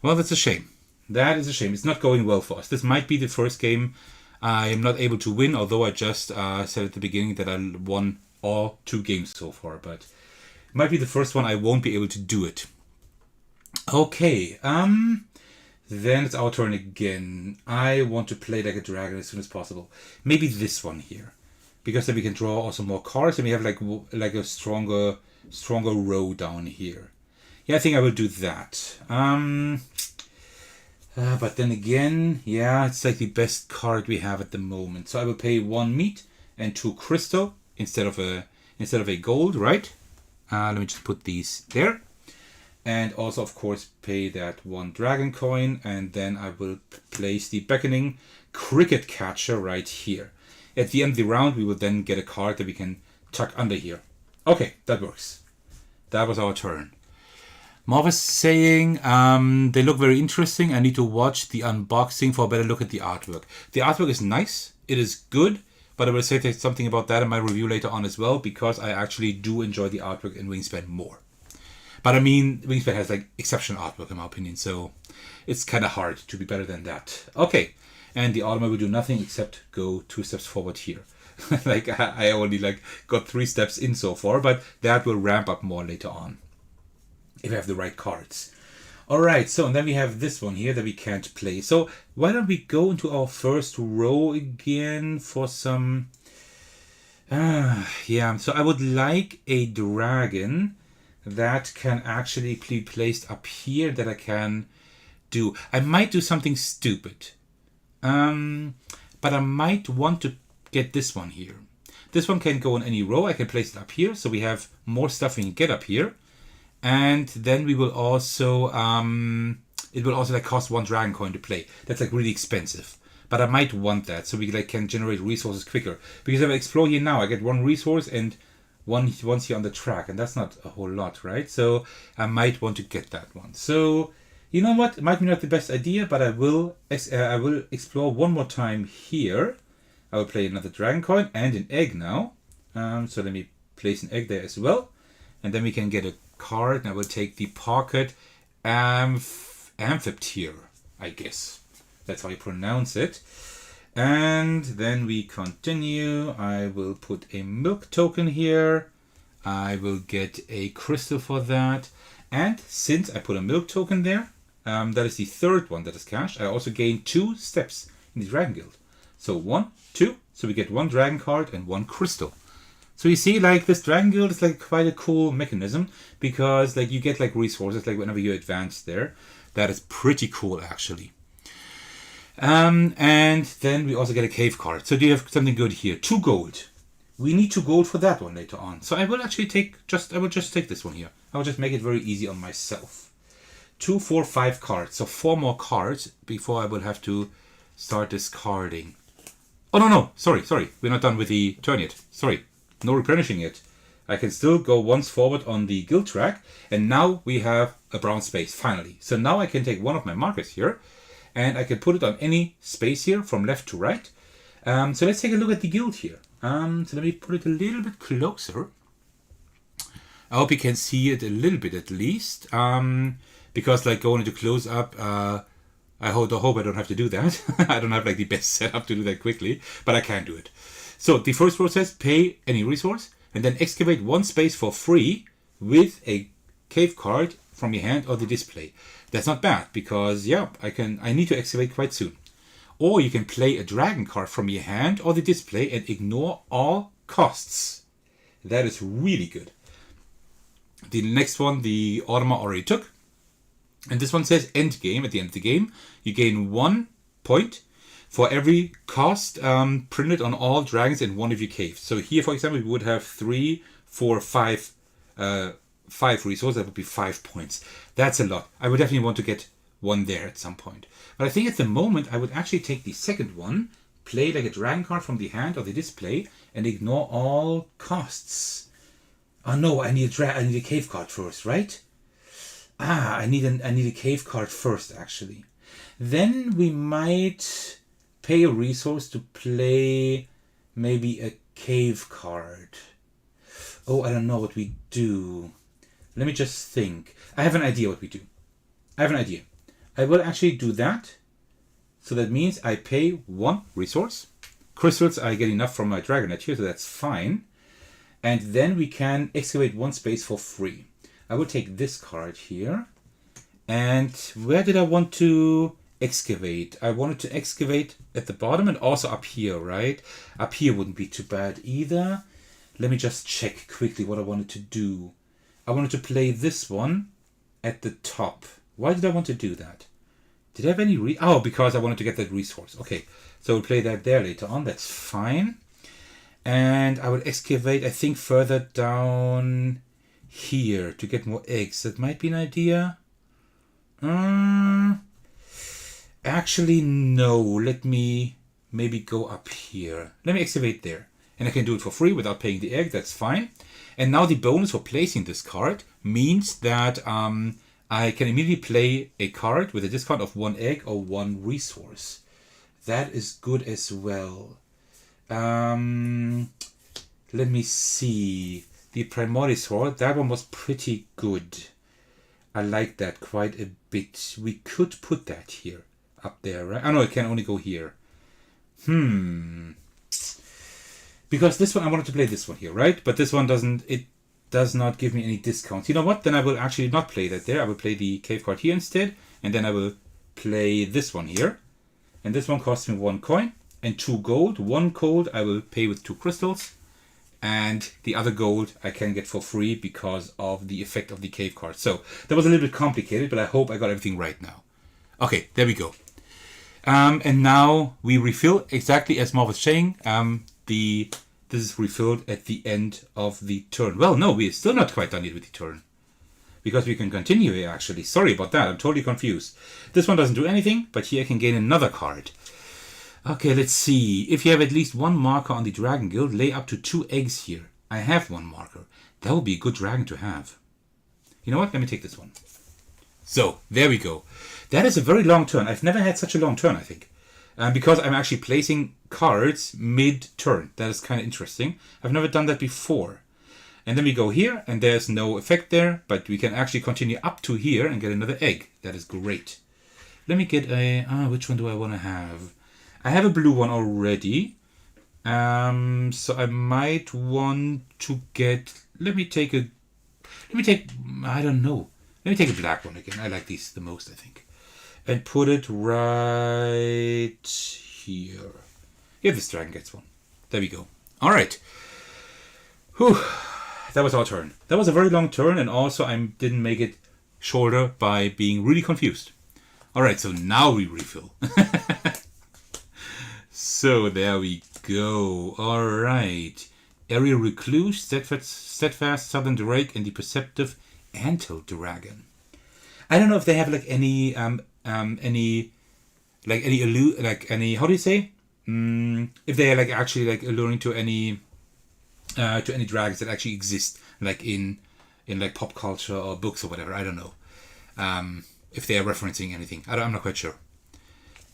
S1: Well, that's a shame. That is a shame. It's not going well for us. This might be the first game I am not able to win, although I just said at the beginning that I won all 2 games so far. But it might be the first one I won't be able to do it. Okay, then it's our turn again. I want to play like a dragon as soon as possible. Maybe this one here, because then we can draw also more cards and we have like a stronger row down here. Yeah, I think I will do that. But then again, yeah, it's like the best card we have at the moment. So I will pay 1 meat and 2 crystal instead of a gold, right? Let me just put these there. And also, of course, pay that 1 dragon coin. And then I will place the beckoning cricket catcher right here. At the end of the round, we will then get a card that we can tuck under here. Okay, that works. That was our turn. Marv is saying they look very interesting. I need to watch the unboxing for a better look at the artwork. The artwork is nice. It is good. But I will say something about that in my review later on as well, because I actually do enjoy the artwork in Wingspan more. But I mean, Wingspan has like exceptional artwork in my opinion, so it's kind of hard to be better than that. Okay, and the Automa will do nothing except go 2 steps forward here. Like I only like got 3 steps in so far, but that will ramp up more later on if I have the right cards. Alright, so and then we have this one here that we can't play. So why don't we go into our first row again for some... yeah, so I would like a dragon that can actually be placed up here that I can do. I might do something stupid. But I might want to get this one here. This one can go on any row. I can place it up here, so we have more stuff we can get up here. And then we will also, it will also like cost 1 dragon coin to play. That's like really expensive. But I might want that, so we like can generate resources quicker. Because if I explore here now, I get 1 resource and once here on the track, and that's not a whole lot, right? So I might want to get that one. So you know what? It might be not the best idea, but I will explore one more time here. I will play another dragon coin and an egg now. So let me place an egg there as well, and then we can get a card. And I will take the pocket amphitheater, I guess. That's how you pronounce it. And then we continue. I will put a milk token here. I will get a crystal for that. And since I put a milk token there, that is the 3rd one that is cashed. I also gain 2 steps in the Dragon Guild. So 1, 2. So we get 1 dragon card and 1 crystal. So you see, like this Dragon Guild is like quite a cool mechanism because like you get like resources like whenever you advance there. That is pretty cool actually. And then we also get a cave card. So do you have something good here? 2 gold. We need 2 gold for that one later on. So I will actually take I will just take this one here. I will just make it very easy on myself. 2, 4, 5 cards. So 4 more cards before I will have to start discarding. Oh no, sorry. We're not done with the turn yet. Sorry. No replenishing it. I can still go once forward on the guild track. And now we have a brown space, finally. So now I can take one of my markers here. And I can put it on any space here from left to right. So let's take a look at the guild here. So let me put it a little bit closer. I hope you can see it a little bit at least. Because like going into close up, I hope I don't have to do that. I don't have like the best setup to do that quickly, but I can do it. So the first process, pay any resource and then excavate 1 space for free with a cave card from your hand or the display. That's not bad because yeah, I need to excavate quite soon. Or you can play a dragon card from your hand or the display and ignore all costs. That is really good. The next one, the Automa already took. And this one says end game. At the end of the game, you gain 1 point for every cost printed on all dragons in one of your caves. So here, for example, we would have 3, 4, 5 resources. That would be 5 points. That's a lot. I would definitely want to get 1 there at some point. But I think at the moment, I would actually take the second one, play like a dragon card from the hand or the display, and ignore all costs. Oh no, I need a cave card first, right? I need a cave card first, actually. Then we might pay a resource to play maybe a cave card. Oh, I don't know what we do. Let me just think. I have an idea what we do. I will actually do that. So that means I pay 1 resource. Crystals I get enough from my Dragonet here, so that's fine. And then we can excavate 1 space for free. I will take this card here. And where did I want to excavate? I wanted to excavate at the bottom and also up here, right? Up here wouldn't be too bad either. Let me just check quickly what I wanted to do. I wanted to play this one at the top. Why did I want to do that? Did I have any because I wanted to get that resource. Okay, so we'll play that there later on. That's fine. And I will excavate, I think, further down here to get more eggs. That might be an idea. Actually, no. Let me maybe go up here. Let me excavate there. And I can do it for free without paying the egg. That's fine. And now the bonus for placing this card means that I can immediately play a card with a discount of 1 egg or 1 resource. That is good as well. Let me see. The Primordisaur, that one was pretty good. I like that quite a bit. We could put that here, up there, right? Oh no, it can only go here. Because this one, I wanted to play this one here, right? But this one does not give me any discounts. You know what? Then I will actually not play that there. I will play the cave card here instead. And then I will play this one here. And this one costs me 1 coin and 2 gold. 1 gold I will pay with 2 crystals. And the other gold I can get for free because of the effect of the cave card. So that was a little bit complicated, but I hope I got everything right now. Okay, there we go. And now we refill exactly as Marv was saying. This is refilled at the end of the turn. Well, no, we're still not quite done yet with the turn. Because we can continue here, actually. Sorry about that, I'm totally confused. This one doesn't do anything, but here I can gain another card. Okay, let's see. If you have at least 1 marker on the Dragon Guild, lay up to 2 eggs here. I have 1 marker. That would be a good dragon to have. You know what? Let me take this one. So, there we go. That is a very long turn. I've never had such a long turn, I think. Because I'm actually placing cards mid-turn. That is kind of interesting. I've never done that before. And then we go here, and there's no effect there, but we can actually continue up to here and get another egg. That is great. Let me get a... which one do I want to have? I have a blue one already. So I might want to get... I don't know. Let me take a black one again. I like these the most, I think. And put it right here. Yeah, this dragon gets one. There we go. All right. Whew. That was our turn. That was a very long turn, and also I didn't make it shorter by being really confused. All right, so now we refill. So there we go. All right. Area Recluse, Steadfast Southern Drake, and the Perceptive Antil Dragon. I don't know if they have like any how do you say? If they are like actually like alluring to any dragons that actually exist, like in like pop culture or books or whatever. I don't know. If they are referencing anything, I'm not quite sure.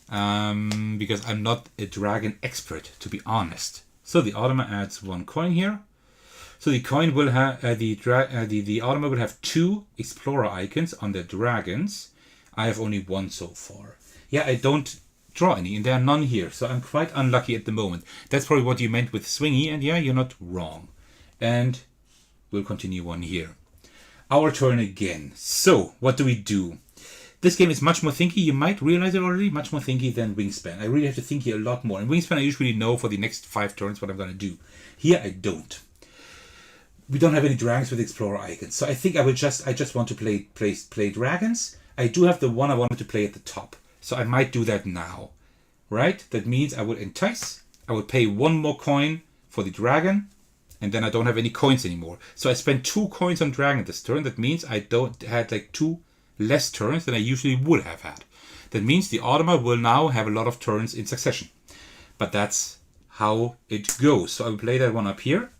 S1: Because I'm not a dragon expert, to be honest. So the Automa adds 1 coin here. So the coin will have the Automa will have 2 explorer icons on their dragons. I have only 1 so far. Yeah, I don't draw any, and there are none here, so I'm quite unlucky at the moment. That's probably what you meant with swingy, and yeah, you're not wrong. And we'll continue on here. Our turn again. So, what do we do? This game is much more thinky. You might realize it already. Much more thinky than Wingspan. I really have to think here a lot more. In Wingspan, I usually know for the next 5 turns what I'm going to do. Here, I don't. We don't have any dragons with explorer icons, so I think I just want to play dragons. I do have the one I wanted to play at the top, so I might do that now, right? That means I will entice. I will pay 1 more coin for the dragon, and then I don't have any coins anymore. So I spent 2 coins on dragon this turn. That means I had like 2 less turns than I usually would have had. That means the Automa will now have a lot of turns in succession. But that's how it goes. So I will play that one up here.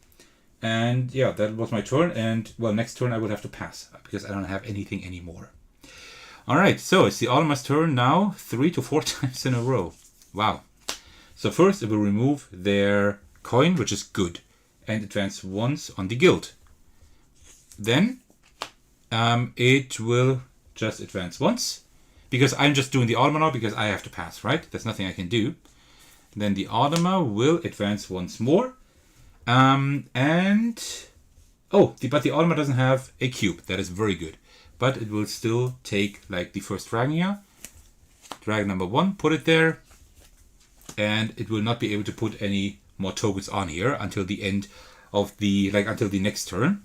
S1: And yeah, that was my turn. And well, next turn I will have to pass because I don't have anything anymore. Alright, so it's the Automa's turn now 3 to 4 times in a row. Wow. So first it will remove their coin, which is good. And advance once on the guild. Then it will just advance once. Because I'm just doing the Automa now because I have to pass, right? There's nothing I can do. Then the Automa will advance once more. But the Automa doesn't have a cube. That is very good. But it will still take like the first dragon here. Dragon number 1, put it there. And it will not be able to put any more tokens on here until the end of until the next turn.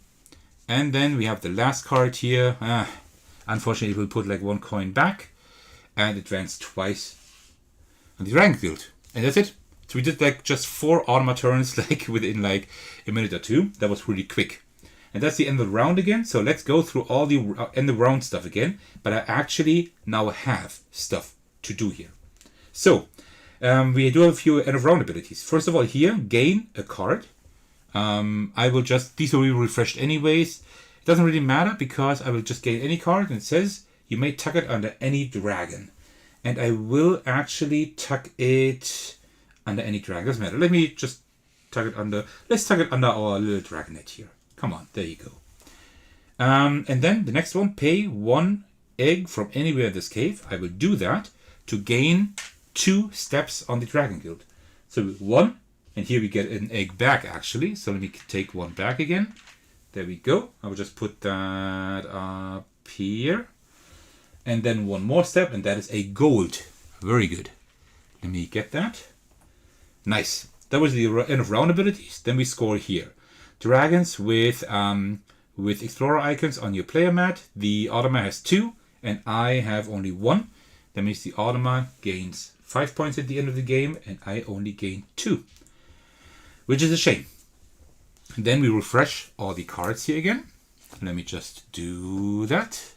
S1: And then we have the last card here. Unfortunately, it will put like 1 coin back and advance twice on the Dragon Guild. And that's it. So we did like just 4 Automa turns like within like a minute or 2. That was really quick. And that's the end of the round again. So let's go through all the end of round stuff again. But I actually now have stuff to do here. So we do have a few end of round abilities. First of all, here, gain a card. These will be refreshed anyways. It doesn't really matter because I will just gain any card. And it says you may tuck it under any dragon. And I will actually tuck it under any dragon. Doesn't matter. Let me just tuck it under. Let's tuck it under our little dragonette here. Come on, there you go. And then the next one, pay 1 egg from anywhere in this cave. I will do that to gain 2 steps on the Dragon Guild. So 1, And here we get an egg back, actually. So let me take one back again. There we go. I will just put that up here. And then one more step, and that is a gold. Very good. Let me get that. Nice. That was the end of round abilities. Then we score here. Dragons with explorer icons on your player mat. The Automa has 2, and I have only 1. That means the Automa gains 5 points at the end of the game, and I only gain 2. Which is a shame. And then we refresh all the cards here again. Let me just do that.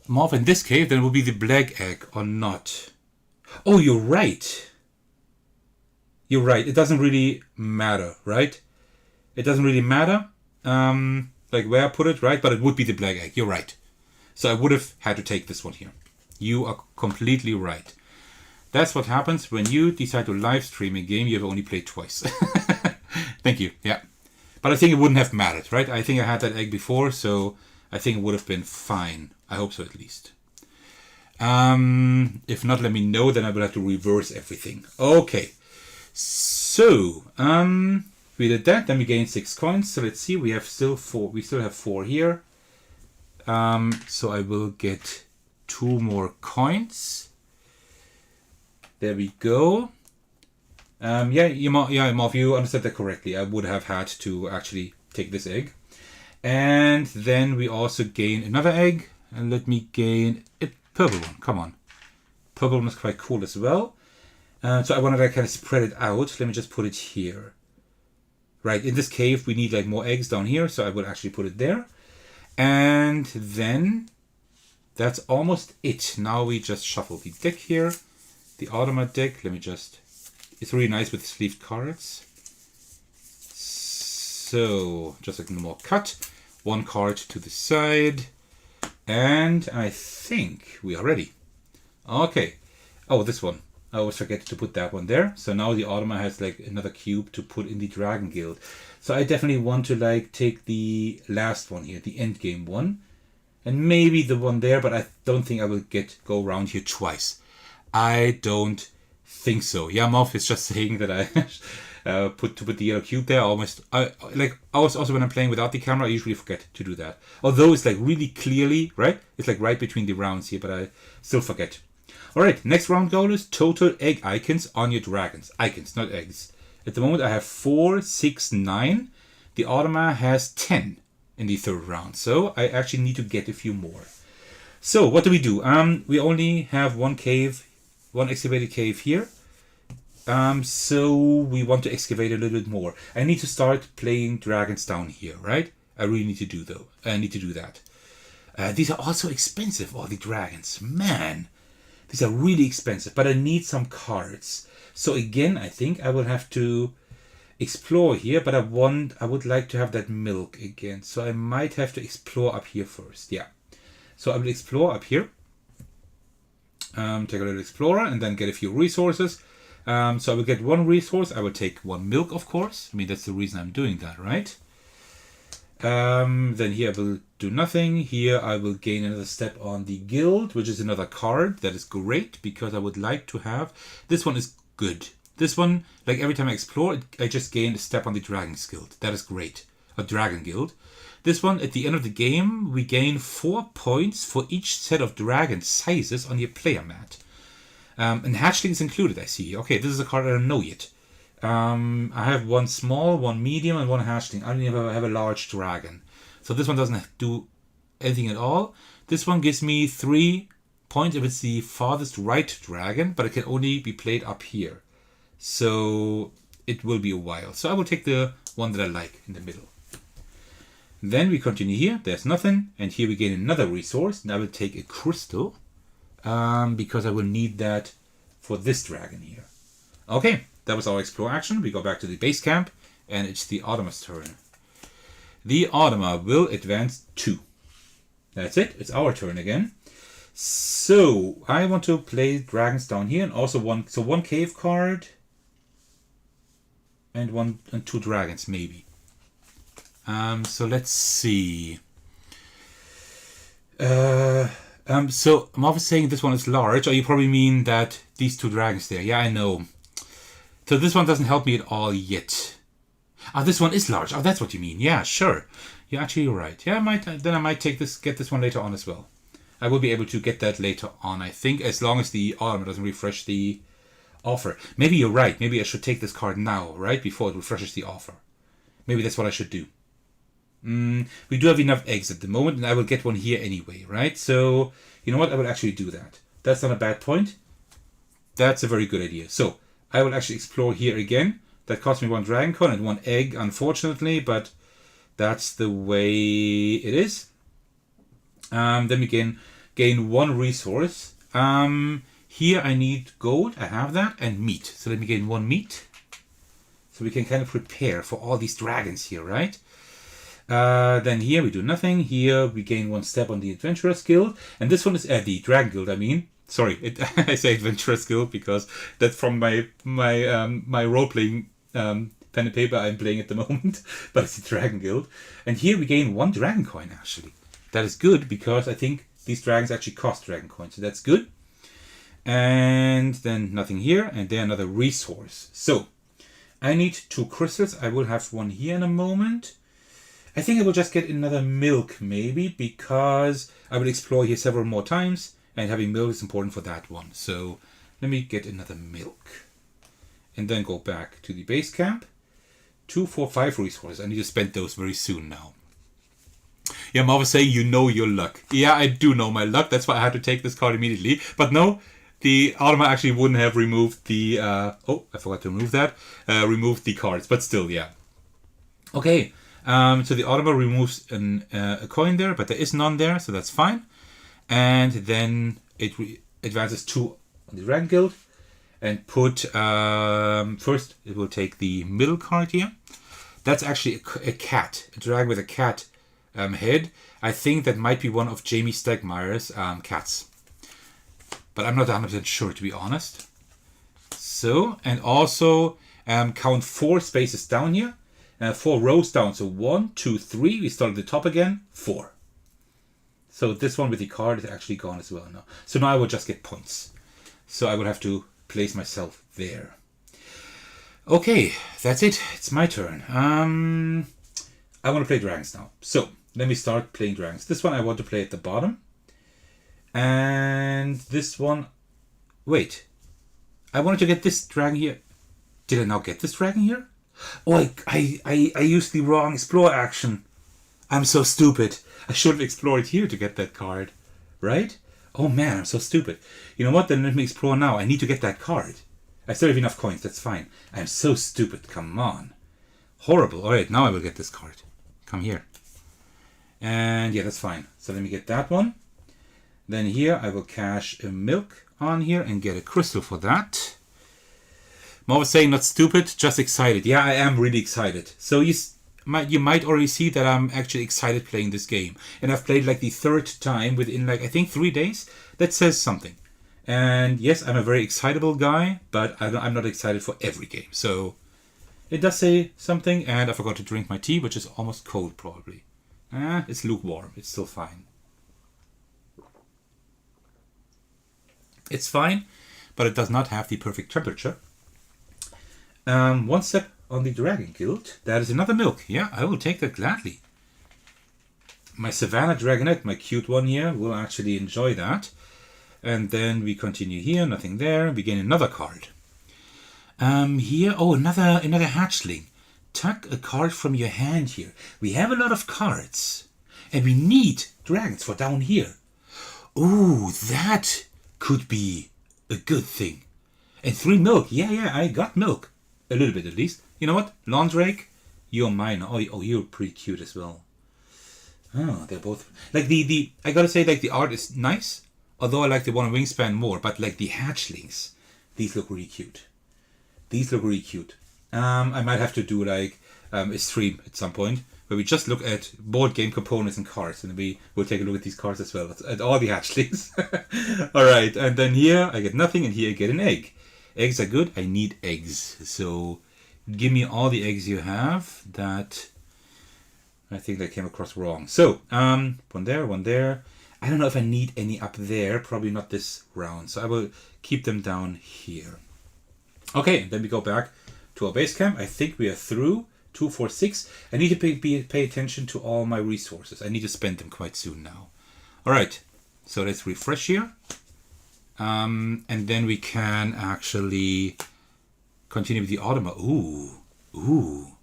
S1: Morph in this case, then it will be the black egg or not. Oh, you're right. You're right. It doesn't really matter, right? It doesn't really matter, like where I put it, right? But it would be the black egg. You're right. So I would have had to take this one here. You are completely right. That's what happens when you decide to live stream a game you have only played twice. Thank you. Yeah. But I think it wouldn't have mattered, right? I think I had that egg before, so I think it would have been fine. I hope so, at least. If not, let me know. Then I will have to reverse everything. Okay. So, we did that. Then we gained 6 coins. So let's see. We have still 4. We still have 4 here. So I will get 2 more coins. There we go. Yeah, Marv, you understood that correctly. I would have had to actually take this egg. And then we also gain another egg. And let me gain a purple one. Come on. Purple one is quite cool as well. So I wanted to kind of spread it out. Let me just put it here. Right, in this cave we need like more eggs down here. So I will actually put it there. And then that's almost it. Now we just shuffle the deck here. The Automa deck. Let me just... It's really nice with sleeved cards. So, just like normal cut. 1 card to the side. And I think we are ready. Okay. Oh, this one. I always forget to put that one there. So now the Automa has like another cube to put in the Dragon Guild. So I definitely want to like take the last one here, the end game one. And maybe the one there, but I don't think I will go around here twice. I don't think so. Yeah, Moff is just saying that I put the yellow cube there. I also when I'm playing without the camera, I usually forget to do that. Although it's like really clearly, right? It's like right between the rounds here, but I still forget. Alright, next round goal is total egg icons on your dragons. Icons, not eggs. At the moment I have 4, 6, 9. The Automa has 10 in the third round. So I actually need to get a few more. So what do? We only have one excavated cave here. So we want to excavate a little bit more. I need to start playing dragons down here, right? I really need to do that. These are also expensive, all the dragons. Man, these are really expensive, but I need some cards. So again, I think I will have to explore here, but I would like to have that milk again. So I might have to explore up here first. Yeah. So I will explore up here. Take a little explorer and then get a few resources. So I will get 1 resource. I will take 1 milk, of course. I mean, that's the reason I'm doing that, right? Then here I will do nothing. Here I will gain another step on the guild, which is another card. That is great because I would like to have... This one is good. This one, like every time I explore, I just gain a step on the Dragon's Guild. That is great. A Dragon Guild. This one, at the end of the game, we gain 4 points for each set of dragon sizes on your player mat. And hatchlings included, I see. Okay, this is a card I don't know yet. I have 1 small, 1 medium, and 1 hatchling. I don't even have a large dragon. So this one doesn't do anything at all. This one gives me 3 points if it's the farthest right dragon, but it can only be played up here. So it will be a while. So I will take the one that I like in the middle. Then we continue here. There's nothing. And here we gain another resource. And I will take a crystal. Because I will need that for this dragon here. Okay, that was our explore action. We go back to the base camp. And it's the Automa's turn. The Automa will advance 2. That's it. It's our turn again. So I want to play dragons down here. And also 1 cave card. And 2 dragons, maybe. So let's see. So Marv is saying this one is large. Or you probably mean that these 2 dragons there. Yeah, I know. So this one doesn't help me at all yet. Ah, this one is large. Oh, that's what you mean. Yeah, sure. You're actually right. Yeah, I might get this one later on as well. I will be able to get that later on, I think, as long as the Automa doesn't refresh the offer. Maybe you're right. Maybe I should take this card now, right? Before it refreshes the offer. Maybe that's what I should do. We do have enough eggs at the moment, and I will get one here anyway, right? So, you know what? I will actually do that. That's not a bad point. That's a very good idea. So, I will actually explore here again. That cost me 1 dragon coin and 1 egg, unfortunately, but that's the way it is. Then we can gain 1 resource. Here I need gold. I have that, and meat. So let me gain 1 meat. So we can kind of prepare for all these dragons here, right? Then here we do nothing. Here we gain 1 step on the Adventurers Guild. And this one is the Dragon Guild, I mean. Sorry, I say Adventurers Guild because that's from my role-playing pen and paper I'm playing at the moment. But it's the Dragon Guild. And here we gain 1 dragon coin, actually. That is good because I think these dragons actually cost dragon coins. So that's good. And then nothing here. And then another resource. So I need 2 crystals. I will have 1 here in a moment. I think I will just get another milk maybe because I will explore here several more times and having milk is important for that one. So let me get another milk and then go back to the base camp. 2, 4, 5 resources. I need to spend those very soon now. Yeah, I'm always saying you know your luck. Yeah, I do know my luck. That's why I had to take this card immediately. But no, the Automa actually wouldn't have removed the... oh, I forgot to remove that. Removed the cards, but still, yeah. Okay. So the Automa removes a coin there, but there is none there, so that's fine. And then it advances 2 on the Dragon Guild. And put... first, it will take the middle card here. That's actually a cat. A dragon with a cat head. I think that might be one of Jamie Stegmaier's cats. But I'm not 100% sure, to be honest. So, and also count 4 spaces down here. 4 rows down. So 1, 2, 3. We start at the top again. 4. So this one with the card is actually gone as well now. So now I will just get points. So I will have to place myself there. Okay, that's it. It's my turn. I want to play dragons now. So let me start playing dragons. This one I want to play at the bottom. And this one... Wait. I wanted to get this dragon here. Did I now get this dragon here? Oh, I used the wrong explore action. I'm so stupid. I should have explored here to get that card. Right? Oh man, I'm so stupid. You know what? Then let me explore now. I need to get that card. I still have enough coins. That's fine. I'm so stupid. Come on. Horrible. Alright, now I will get this card. Come here. And yeah, that's fine. So let me get that one. Then here I will cash a milk on here and get a crystal for that. I'm always saying not stupid, just excited. Yeah, I am really excited. So you might already see that I'm actually excited playing this game. And I've played like the 3rd time within like, I think 3 days. That says something. And yes, I'm a very excitable guy, but I'm not excited for every game. So it does say something. And I forgot to drink my tea, which is almost cold probably. It's lukewarm. It's still fine. It's fine, but it does not have the perfect temperature. 1 step on the Dragon Guild. That is another milk. Yeah, I will take that gladly. My Savannah Dragonette, my cute one here, will actually enjoy that. And then we continue here. Nothing there. We gain another card. Here, oh, another hatchling. Tuck a card from your hand here. We have a lot of cards. And we need dragons for down here. Ooh, that could be a good thing. And 3 milk. Yeah, I got milk. A little bit at least. You know what? Lawndrake, you're mine. Oh, you're pretty cute as well. Oh, they're both... Like I gotta say, like the art is nice. Although I like the one on Wingspan more. But like the hatchlings, these look really cute. I might have to do like a stream at some point where we just look at board game components and cards, and we will take a look at these cards as well, at all the hatchlings. Alright, and then here I get nothing, and here I get an egg. Eggs are good. I need eggs. So give me all the eggs you have. That I think that came across wrong. So one there. I don't know if I need any up there. Probably not this round. So I will keep them down here. Okay, then we go back to our base camp. I think we are through 246. I need to pay attention to all my resources. I need to spend them quite soon now. All right, so let's refresh here. And then we can actually continue with the Automa. Ooh.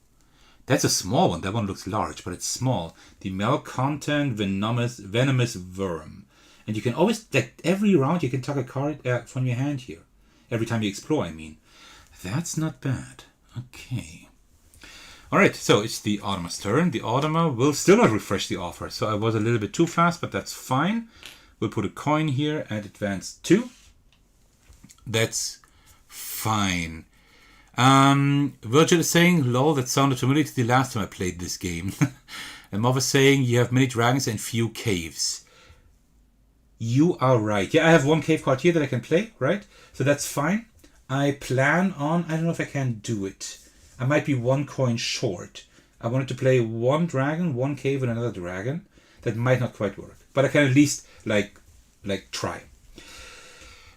S1: That's a small one. That one looks large, but it's small. The milk content venomous worm. And you can always, like every round, you can tuck a card from your hand here. Every time you explore, I mean. That's not bad. Okay. Alright, so it's the Automa's turn. The Automa will still not refresh the offer. So I was a little bit too fast, but that's fine. We'll put a coin here and advance 2. That's fine. Virgil is saying, lol, that sounded familiar to the last time I played this game. And Mov is saying, you have many dragons and few caves. You are right. Yeah, I have 1 cave card here that I can play, right? So that's fine. I plan on, I don't know if I can do it. I might be 1 coin short. I wanted to play 1 dragon, 1 cave, and another dragon. That might not quite work. But I can at least, like try.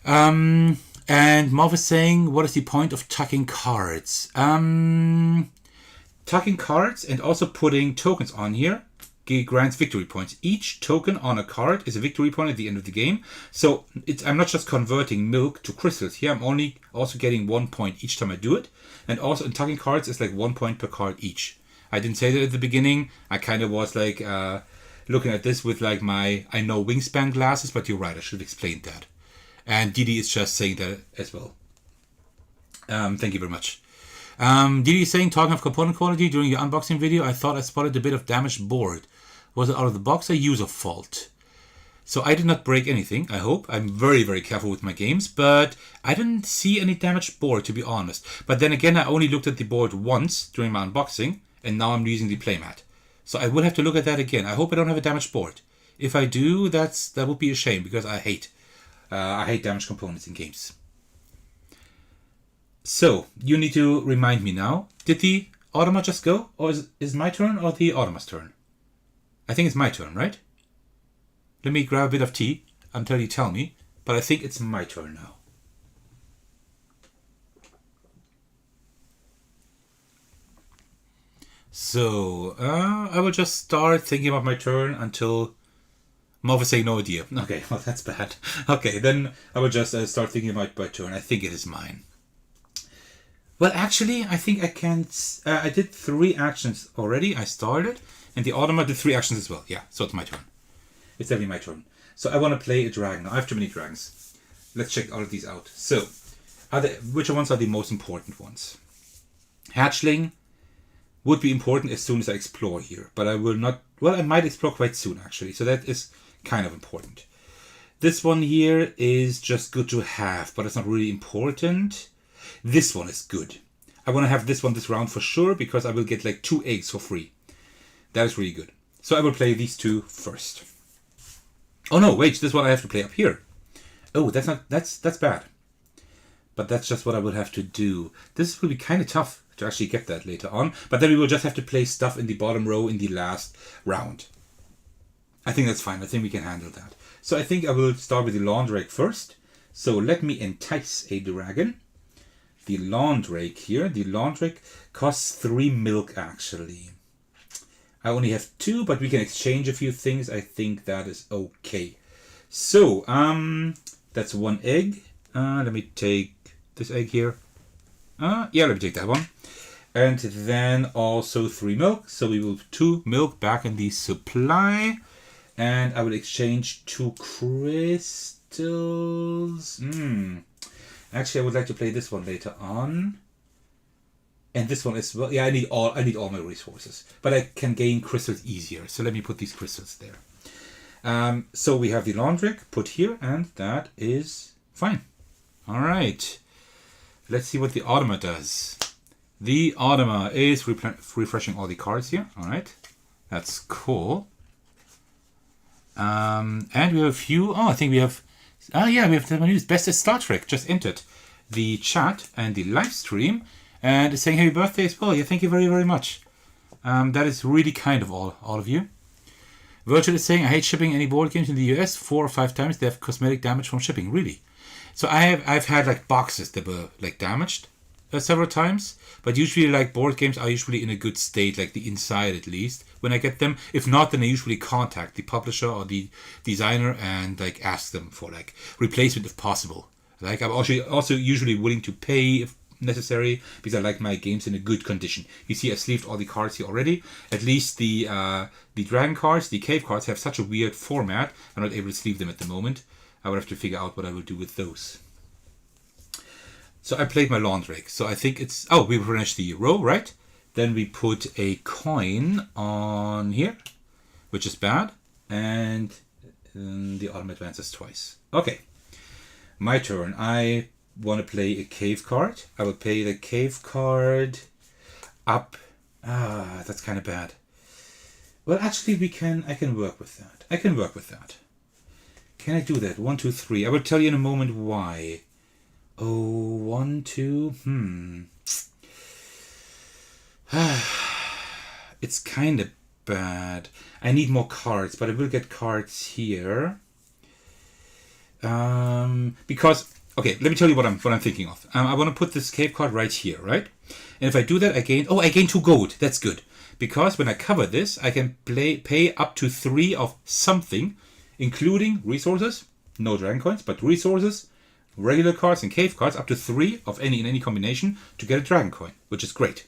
S1: And Mov is saying, what is the point of tucking cards? Tucking cards and also putting tokens on here grants victory points. Each token on a card is a victory point at the end of the game. So I'm not just converting milk to crystals here. I'm only also getting 1 point each time I do it. And also in tucking cards, it's like 1 point per card each. I didn't say that at the beginning. I kind of was like looking at this with like my I know Wingspan glasses, but you're right. I should have explained that. And Didi is just saying that as well. Thank you very much. Didi is saying, talking of component quality, during your unboxing video, I thought I spotted a bit of damaged board. Was it out of the box or user fault? So I did not break anything, I hope. I'm very, very careful with my games, but I didn't see any damaged board, to be honest. But then again, I only looked at the board once during my unboxing, and now I'm using the playmat. So I will have to look at that again. I hope I don't have a damaged board. If I do, that would be a shame, because I hate damaged components in games. So, you need to remind me now. Did the Automa just go? Or is my turn or the Automa's turn? I think it's my turn, right? Let me grab a bit of tea until you tell me. But I think it's my turn now. So, I will just start thinking about my turn until Mov is saying no idea. Okay, well that's bad. Okay, then I will just start thinking about my turn. I think it is mine. Well, actually, I think I can... I did 3 actions already. I started. And the Automa did 3 actions as well. Yeah, so it's my turn. It's definitely my turn. So I want to play a dragon. Now, I have too many dragons. Let's check all of these out. So, which ones are the most important ones? Hatchling would be important as soon as I explore here. But I will not... Well, I might explore quite soon, actually. So that is kind of important. This one here is just good to have, but it's not really important. This one is good. I want to have this one this round for sure, because I will get like 2 eggs for free. That is really good. So I will play these 2 first. Oh no, wait, this one I have to play up here. Oh, that's bad. But that's just what I will have to do. This will be kind of tough to actually get that later on. But then we will just have to play stuff in the bottom row in the last round. I think that's fine. I think we can handle that. So I think I will start with the Lawndrake first. So let me entice a dragon. The Lawndrake here. The Lawndrake costs 3 milk actually. I only have 2, but we can exchange a few things. I think that is okay. So, that's 1 egg. Let me take this egg here. Yeah, let me take that one. And then also 3 milk. So we will have 2 milk back in the supply. And I will exchange 2 crystals. Actually, I would like to play this one later on. And this one as well. Yeah, I need all my resources. But I can gain crystals easier. So let me put these crystals there. So we have the Lawndrake put here. And that is fine. All right. Let's see what the Automa does. The Automa is refreshing all the cards here. All right. That's cool. And we have a few. Oh, I think we have... yeah, we have the news. Best at Star Trek. Just entered the chat and the live stream. And it's saying happy birthday as well. Yeah, thank you very, very much. That is really kind of all of you. Virgil is saying, I hate shipping any board games in the US 4 or 5 times. They have cosmetic damage from shipping. Really? So I've had like boxes that were like damaged. several times, but usually like board games are usually in a good state, like the inside at least, when I get them. If not, then I usually contact the publisher or the designer and like ask them for like replacement if possible. Like I'm also usually willing to pay if necessary, because I like my games in a good condition. You see I sleeved all the cards here already. At least the dragon cards, the cave cards have such a weird format, I'm not able to sleeve them at the moment. I would have to figure out what I will do with those. So I played my lawn drake. So I think it's... Oh, we finished the row, right? Then we put a coin on here, which is bad. And the Automa advances twice. Okay. My turn. I want to play a cave card. I will play the cave card up. That's kind of bad. Well, actually, I can work with that. Can I do that? 1, 2, 3. I will tell you in a moment why. Oh, 1, 2. It's kind of bad. I need more cards, but I will get cards here. Because, okay, let me tell you what I'm thinking of. I want to put this cave card right here, right? And if I do that, I gain 2 gold. That's good. Because when I cover this, I can pay up to 3 of something, including resources, no dragon coins, but resources, regular cards and cave cards, up to 3 of in any combination to get a dragon coin, which is great.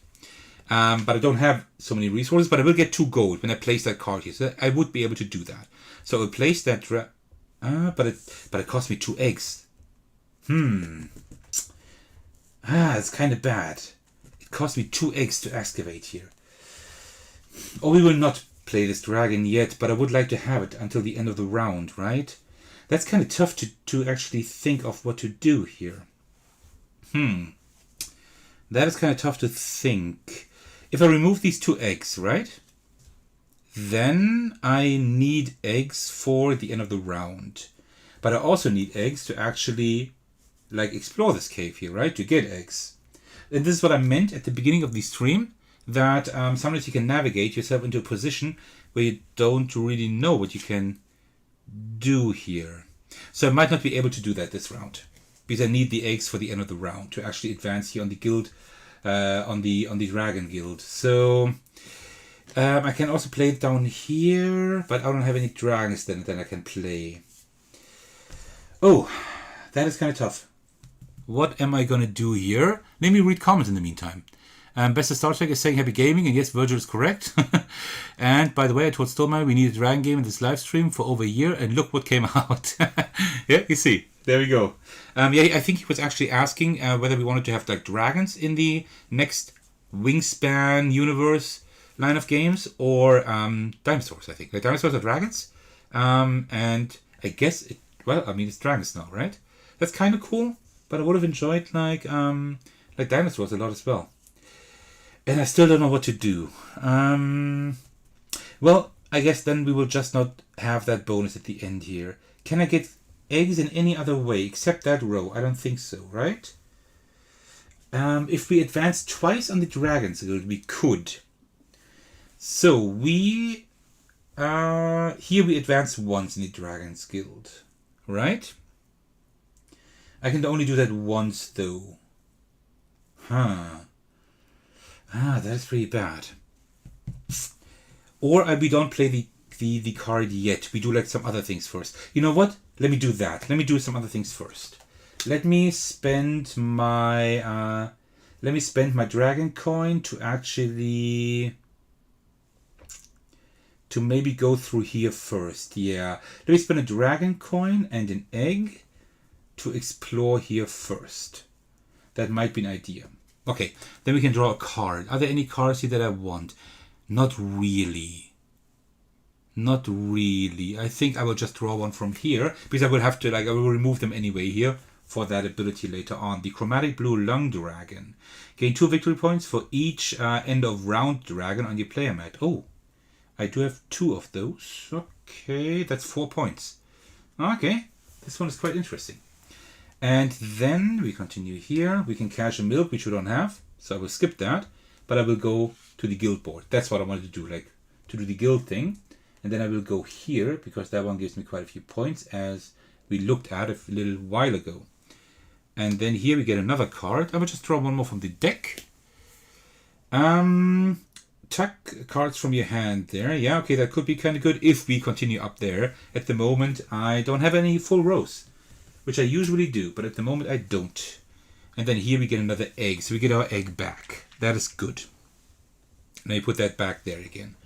S1: But I don't have so many resources, but I will get 2 gold when I place that card here. So I would be able to do that. So I will place that but it cost me 2 eggs. It's kind of bad. It cost me 2 eggs to excavate here. Oh, we will not play this dragon yet, but I would like to have it until the end of the round, right? That's kind of tough to actually think of what to do here. That is kind of tough to think. If I remove these 2 eggs, right? Then I need eggs for the end of the round. But I also need eggs to actually like explore this cave here, right? To get eggs. And this is what I meant at the beginning of the stream, that sometimes you can navigate yourself into a position where you don't really know what you can do here. So I might not be able to do that this round, because I need the eggs for the end of the round to actually advance here on the guild, on the dragon guild. So I can also play it down here, but I don't have any dragons then I can play. Oh, that is kind of tough. What am I going to do here? Let me read comments in the meantime. Best of Star Trek is saying happy gaming, and yes, Virgil is correct. And by the way, I told Stonemaier we need a dragon game in this live stream for over a year, and look what came out. Yeah, you see. There we go. Yeah, I think he was actually asking whether we wanted to have like dragons in the next Wingspan universe line of games, or dinosaurs, I think. Like dinosaurs are dragons. And I guess, it's dragons now, right? That's kind of cool, but I would have enjoyed like dinosaurs a lot as well. And I still don't know what to do. Well, I guess then we will just not have that bonus at the end here. Can I get eggs in any other way except that row? I don't think so, right? If we advance twice on the Dragons Guild, we could. So we... here we advance once in the Dragons Guild, right? I can only do that once, though. That is pretty bad. Or we don't play the card yet. We do like some other things first. You know what? Let me do that. Let me do some other things first. Let me spend my dragon coin to actually maybe go through here first. Yeah. Let me spend a dragon coin and an egg to explore here first. That might be an idea. Okay, then we can draw a card. Are there any cards here that I want? Not really. Not really. I think I will just draw one from here, because I will have to, I will remove them anyway here for that ability later on. The Chromatic Blue Lung Dragon. Gain 2 victory points for each end of round dragon on your player mat. Oh, I do have 2 of those. Okay, that's 4 points. Okay, this one is quite interesting. And then we continue here. We can cash a milk, which we don't have. So I will skip that. But I will go to the guild board. That's what I wanted to do, like to do the guild thing. And then I will go here, because that one gives me quite a few points, as we looked at a little while ago. And then here we get another card. I will just draw one more from the deck. Tuck cards from your hand there. Yeah, okay, that could be kind of good if we continue up there. At the moment, I don't have any full rows, which I usually do, but at the moment I don't. And then here we get another egg, so we get our egg back. That is good. Now you put that back there again.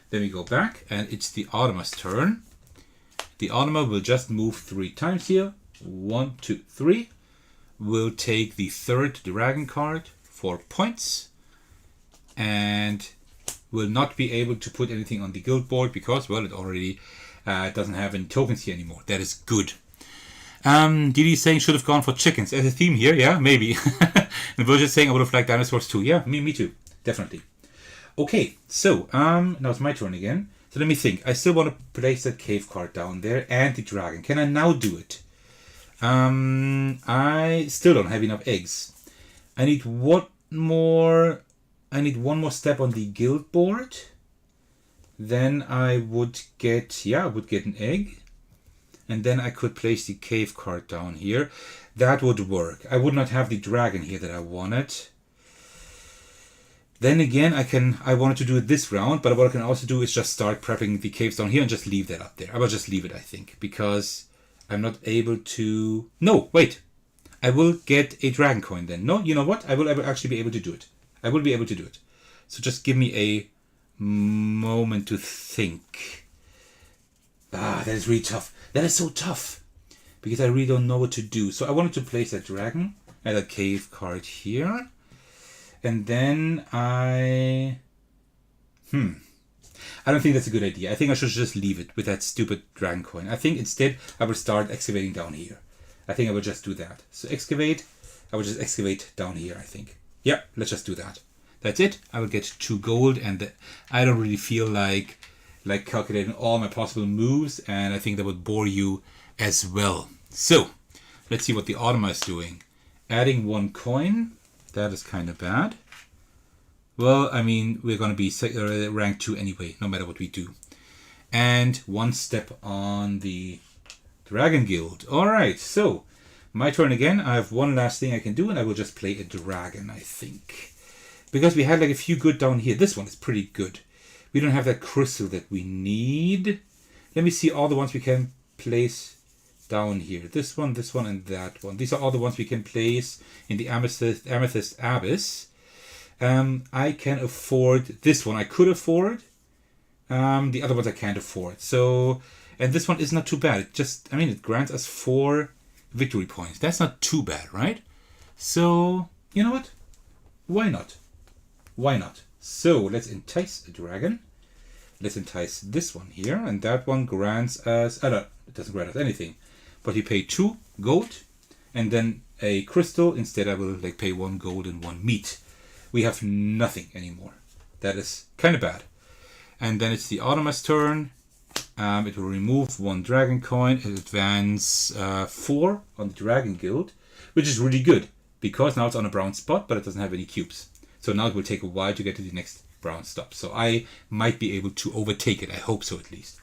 S1: Then we go back, and it's the Automa's turn. The Automa will just move 3 times here. 1, 2, 3. We'll take the third dragon card, 4 points. And will not be able to put anything on the guild board because, well, it already doesn't have any tokens here anymore. That is good. Didi is saying should have gone for chickens as a theme here. Yeah, maybe. And Virgil saying I would have liked dinosaurs too. Yeah, me too. Definitely. Okay, so now it's my turn again. So let me think. I still want to place that cave card down there and the dragon. Can I now do it? I still don't have enough eggs. I need one more step on the guild board. Then I would get, an egg. And then I could place the cave card down here. That would work. I would not have the dragon here that I wanted. Then again, I wanted to do it this round, but what I can also do is just start prepping the caves down here and just leave that up there. I will just leave it, I think, because I'm not able to... No, wait. I will get a dragon coin then. No, you know what? I will actually be able to do it. I will be able to do it. So just give me a moment to think. That is really tough. That is so tough. Because I really don't know what to do. So I wanted to place that dragon and a cave card here. And then I don't think that's a good idea. I think I should just leave it with that stupid dragon coin. I think instead I will start excavating down here. I think I will just do that. So excavate, I will just excavate down here, I think. Yeah, let's just do that. That's it. I will get 2 gold, and I don't really feel like calculating all my possible moves, and I think that would bore you as well. So let's see what the Automa is doing. Adding 1 coin. That is kind of bad. Well, I mean, we're going to be rank 2 anyway, no matter what we do. And 1 step on the Dragon Guild. Alright, so my turn again. I have one last thing I can do, and I will just play a dragon, I think. Because we had like a few good down here. This one is pretty good. We don't have that crystal that we need. Let me see all the ones we can place down here. This one, and that one. These are all the ones we can place in the Amethyst Abyss. I can afford this one. I could afford. The other ones I can't afford. So, and this one is not too bad. It grants us 4 victory points. That's not too bad, right? So, you know what? Why not? Why not? So, let's entice a dragon. Let's entice this one here. And that one grants us... it doesn't grant us anything. But we pay 2 gold. And then a crystal. Instead, I will pay 1 gold and 1 meat. We have nothing anymore. That is kind of bad. And then it's the Automa's turn. It will remove 1 dragon coin and advance 4 on the Dragon Guild, which is really good because now it's on a brown spot, but it doesn't have any cubes. So now it will take a while to get to the next brown stop. So I might be able to overtake it. I hope so, at least.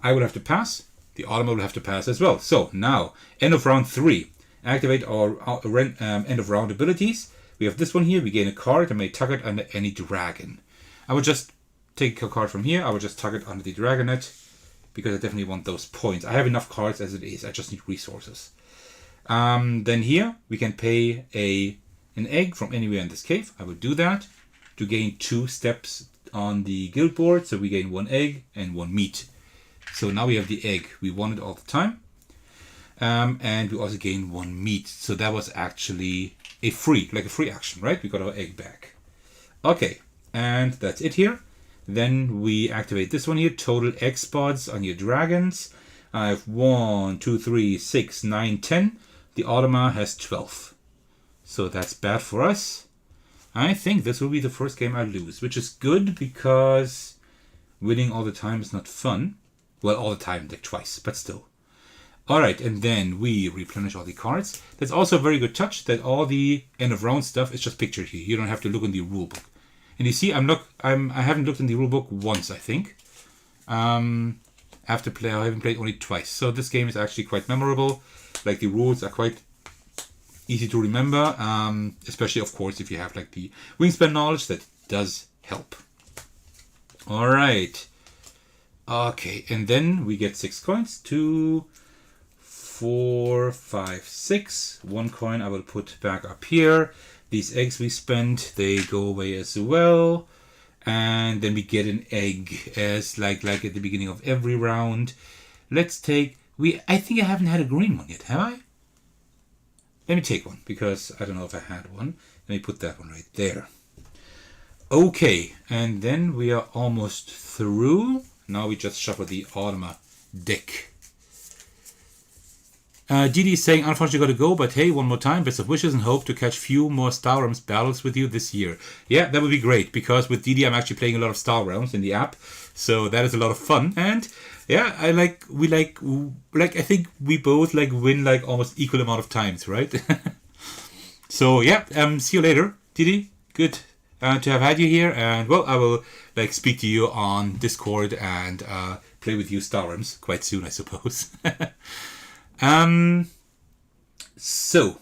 S1: I will have to pass. The Automa will have to pass as well. So now, end of round 3. Activate our end of round abilities. We have this one here. We gain a card and may tuck it under any dragon. I will just take a card from here. I will just tuck it under the dragonet because I definitely want those points. I have enough cards as it is. I just need resources. Then here we can pay an egg from anywhere in this cave. I will do that to gain 2 steps on the guild board. So we gain 1 egg and 1 meat. So now we have the egg. We want it all the time. And we also gain 1 meat. So that was actually a free action, right? We got our egg back. Okay, and that's it here. Then we activate this one here. Total egg spots on your dragons. I have 1, 2, 3, 6, 9, 10. The Automa has 12. So that's bad for us. I think this will be the first game I lose, which is good because winning all the time is not fun. Well, all the time, like twice, but still. Alright, and then we replenish all the cards. That's also a very good touch that all the end of round stuff is just pictured here. You don't have to look in the rulebook. And you see, I haven't looked in the rulebook once, I think. I haven't played only twice. So this game is actually quite memorable. Like the rules are quite easy to remember, especially, of course, if you have like the Wingspan knowledge, that does help. All right. Okay, and then we get 6 coins. 2, 4, 5, 6. 1 coin I will put back up here. These eggs we spent, they go away as well. And then we get an egg as like at the beginning of every round. Let's take... I think I haven't had a green one yet, have I? Let me take one, because I don't know if I had one. Let me put that one right there. Okay, and then we are almost through. Now we just shuffle the Automa deck. Didi is saying, unfortunately gotta go, but hey, one more time, best of wishes and hope to catch few more Star Realms battles with you this year. Yeah, that would be great, because with Didi I'm actually playing a lot of Star Realms in the app, so that is a lot of fun. And yeah, I think we both like win like almost equal amount of times, right? So yeah, see you later, Didi. Good to have had you here, and well, I will like speak to you on Discord and play with you Star Realms quite soon, I suppose. So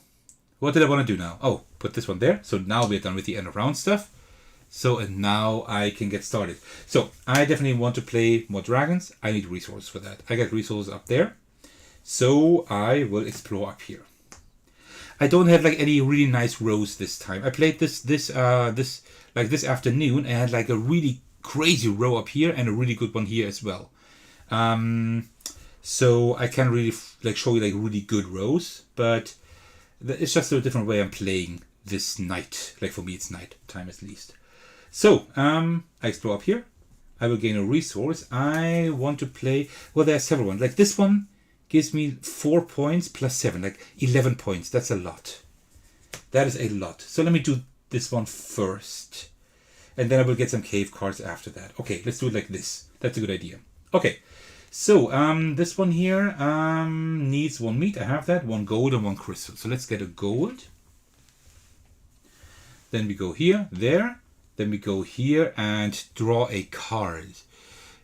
S1: what did I want to do now? Oh, put this one there. So now we're done with the end of round stuff. So, and now I can get started. So I definitely want to play more dragons. I need resources for that. I got resources up there. So I will explore up here. I don't have like any really nice rows this time. I played this afternoon and I had like a really crazy row up here and a really good one here as well. So I can't really like show you like really good rows, but it's just a different way I'm playing this night. Like for me, it's night time at least. So I explore up here. I will gain a resource. I want to play. Well, there are several ones. Like this one gives me 4 points plus 7, like 11 points. That's a lot. That is a lot. So let me do this one first, and then I will get some cave cards after that. Okay, let's do it like this. That's a good idea. Okay. So, this one here needs 1 meat. I have that. 1 gold and 1 crystal. So let's get a gold. Then we go here, there. Then we go here and draw a card.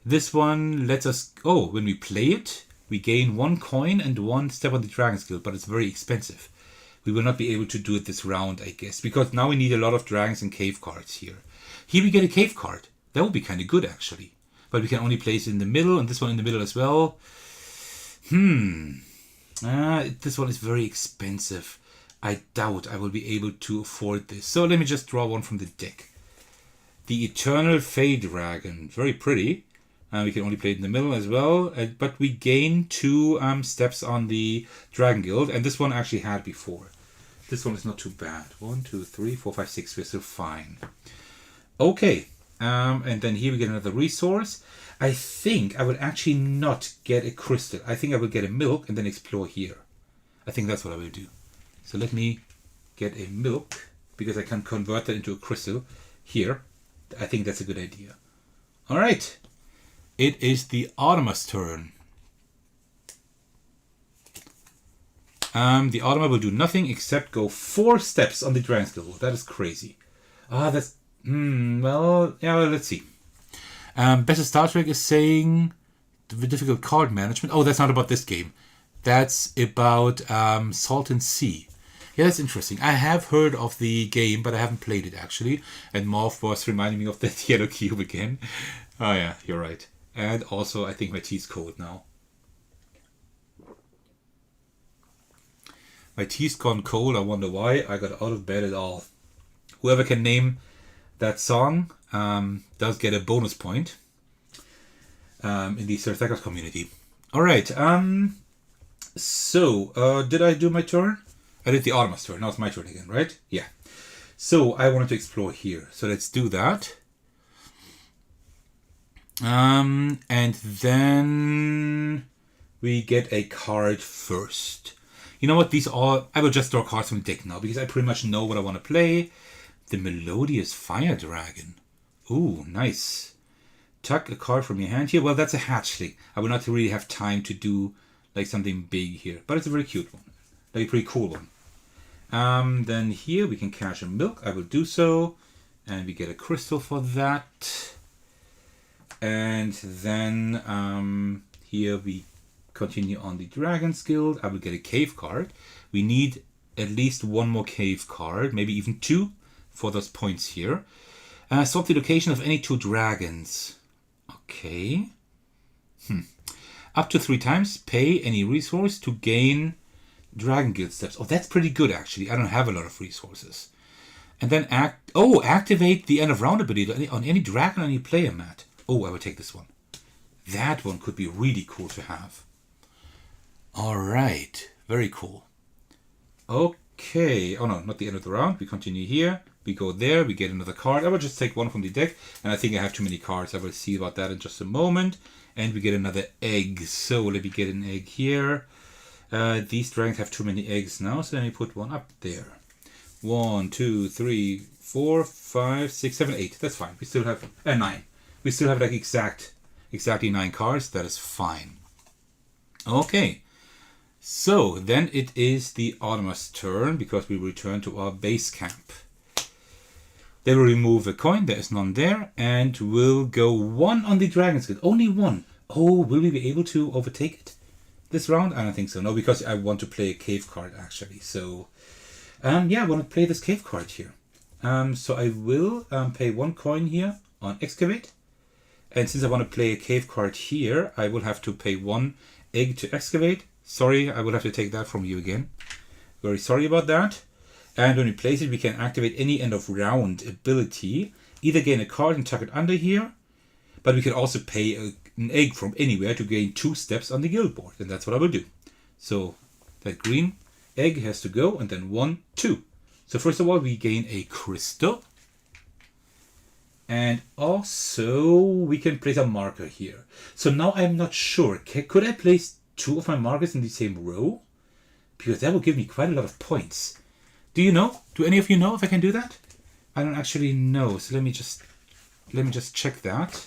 S1: This one lets us... Oh, when we play it, we gain 1 coin and 1 step on the Dragon's Guild, but it's very expensive. We will not be able to do it this round, I guess, because now we need a lot of dragons and cave cards here. Here we get a cave card. That would be kind of good, actually. But we can only place it in the middle, and this one in the middle as well. This one is very expensive. I doubt I will be able to afford this. So let me just draw one from the deck. The Eternal Fey Dragon. Very pretty. We can only play it in the middle as well. But we gain 2 steps on the Dragon Guild. And this one actually had before. This one is not too bad. 1, 2, 3, 4, 5, 6. We're still fine. Okay. And then here we get another resource. I think I would actually not get a crystal. I think I will get a milk and then explore here. I think that's what I will do. So let me get a milk, because I can convert that into a crystal here. I think that's a good idea. All right. It is the Automa's turn. The Automa will do nothing except go 4 steps on the Dragon's Guild. That is crazy. That's... well, let's see. Best of Star Trek is saying the difficult card management. Oh, that's not about this game. That's about Salt and Sea. Yeah, that's interesting. I have heard of the game, but I haven't played it actually. And Morph was reminding me of that yellow cube again. Oh yeah, you're right. And also, I think my tea's cold now. My tea's gone cold. I wonder why. I got out of bed at all. Whoever can name that song does get a bonus point in the Sir Thecos community. All right. So, did I do my turn? I did the Automa's turn. Now it's my turn again, right? Yeah. So, I wanted to explore here. So, let's do that. And then we get a card first. You know what? I will just draw cards from the deck now, because I pretty much know what I want to play. The Melodious Fire Dragon. Ooh, nice. Tuck a card from your hand here. Well, that's a hatchling. I will not really have time to do like something big here, but it's a very cute one. Like a pretty cool one. Then here we can cash a milk. I will do so. And we get a crystal for that. And then here we continue on the Dragon's Guild. I will get a cave card. We need at least one more cave card, maybe even two for those points here. Swap the location of any two dragons. Okay. Up to 3 times, pay any resource to gain Dragon Guild steps. Oh, that's pretty good actually. I don't have a lot of resources. And then activate the end of round ability on any dragon on any player mat. Oh, I would take this one. That one could be really cool to have. Alright, very cool. Okay, oh no, not the end of the round. We continue here. We go there, we get another card. I will just take one from the deck, and I think I have too many cards. I will see about that in just a moment. And we get another egg. So let me get an egg here. These dragons have too many eggs now, so let me put one up there. 1, 2, 3, 4, 5, 6, 7, 8. That's fine. We still have 9. We still have like exactly 9 cards. That is fine. Okay. So then it is the Automa's turn because we return to our base camp. They will remove a coin, there is none there, and will go 1 on the Dragon's Guild. Only 1. Oh, will we be able to overtake it this round? I don't think so. No, because I want to play a cave card actually. So, yeah, I want to play this cave card here. So I will pay 1 coin here on excavate. And since I want to play a cave card here, I will have to pay 1 egg to excavate. Sorry, I will have to take that from you again. Very sorry about that. And when we place it, we can activate any end of round ability. Either gain a card and tuck it under here, but we can also pay an egg from anywhere to gain 2 steps on the guild board. And that's what I will do. So that green egg has to go, and then 1, 2. So first of all, we gain a crystal. And also, we can place a marker here. So now I'm not sure. Could I place 2 of my markers in the same row? Because that will give me quite a lot of points. Do you know? Do any of you know if I can do that? I don't actually know. So let me just check that.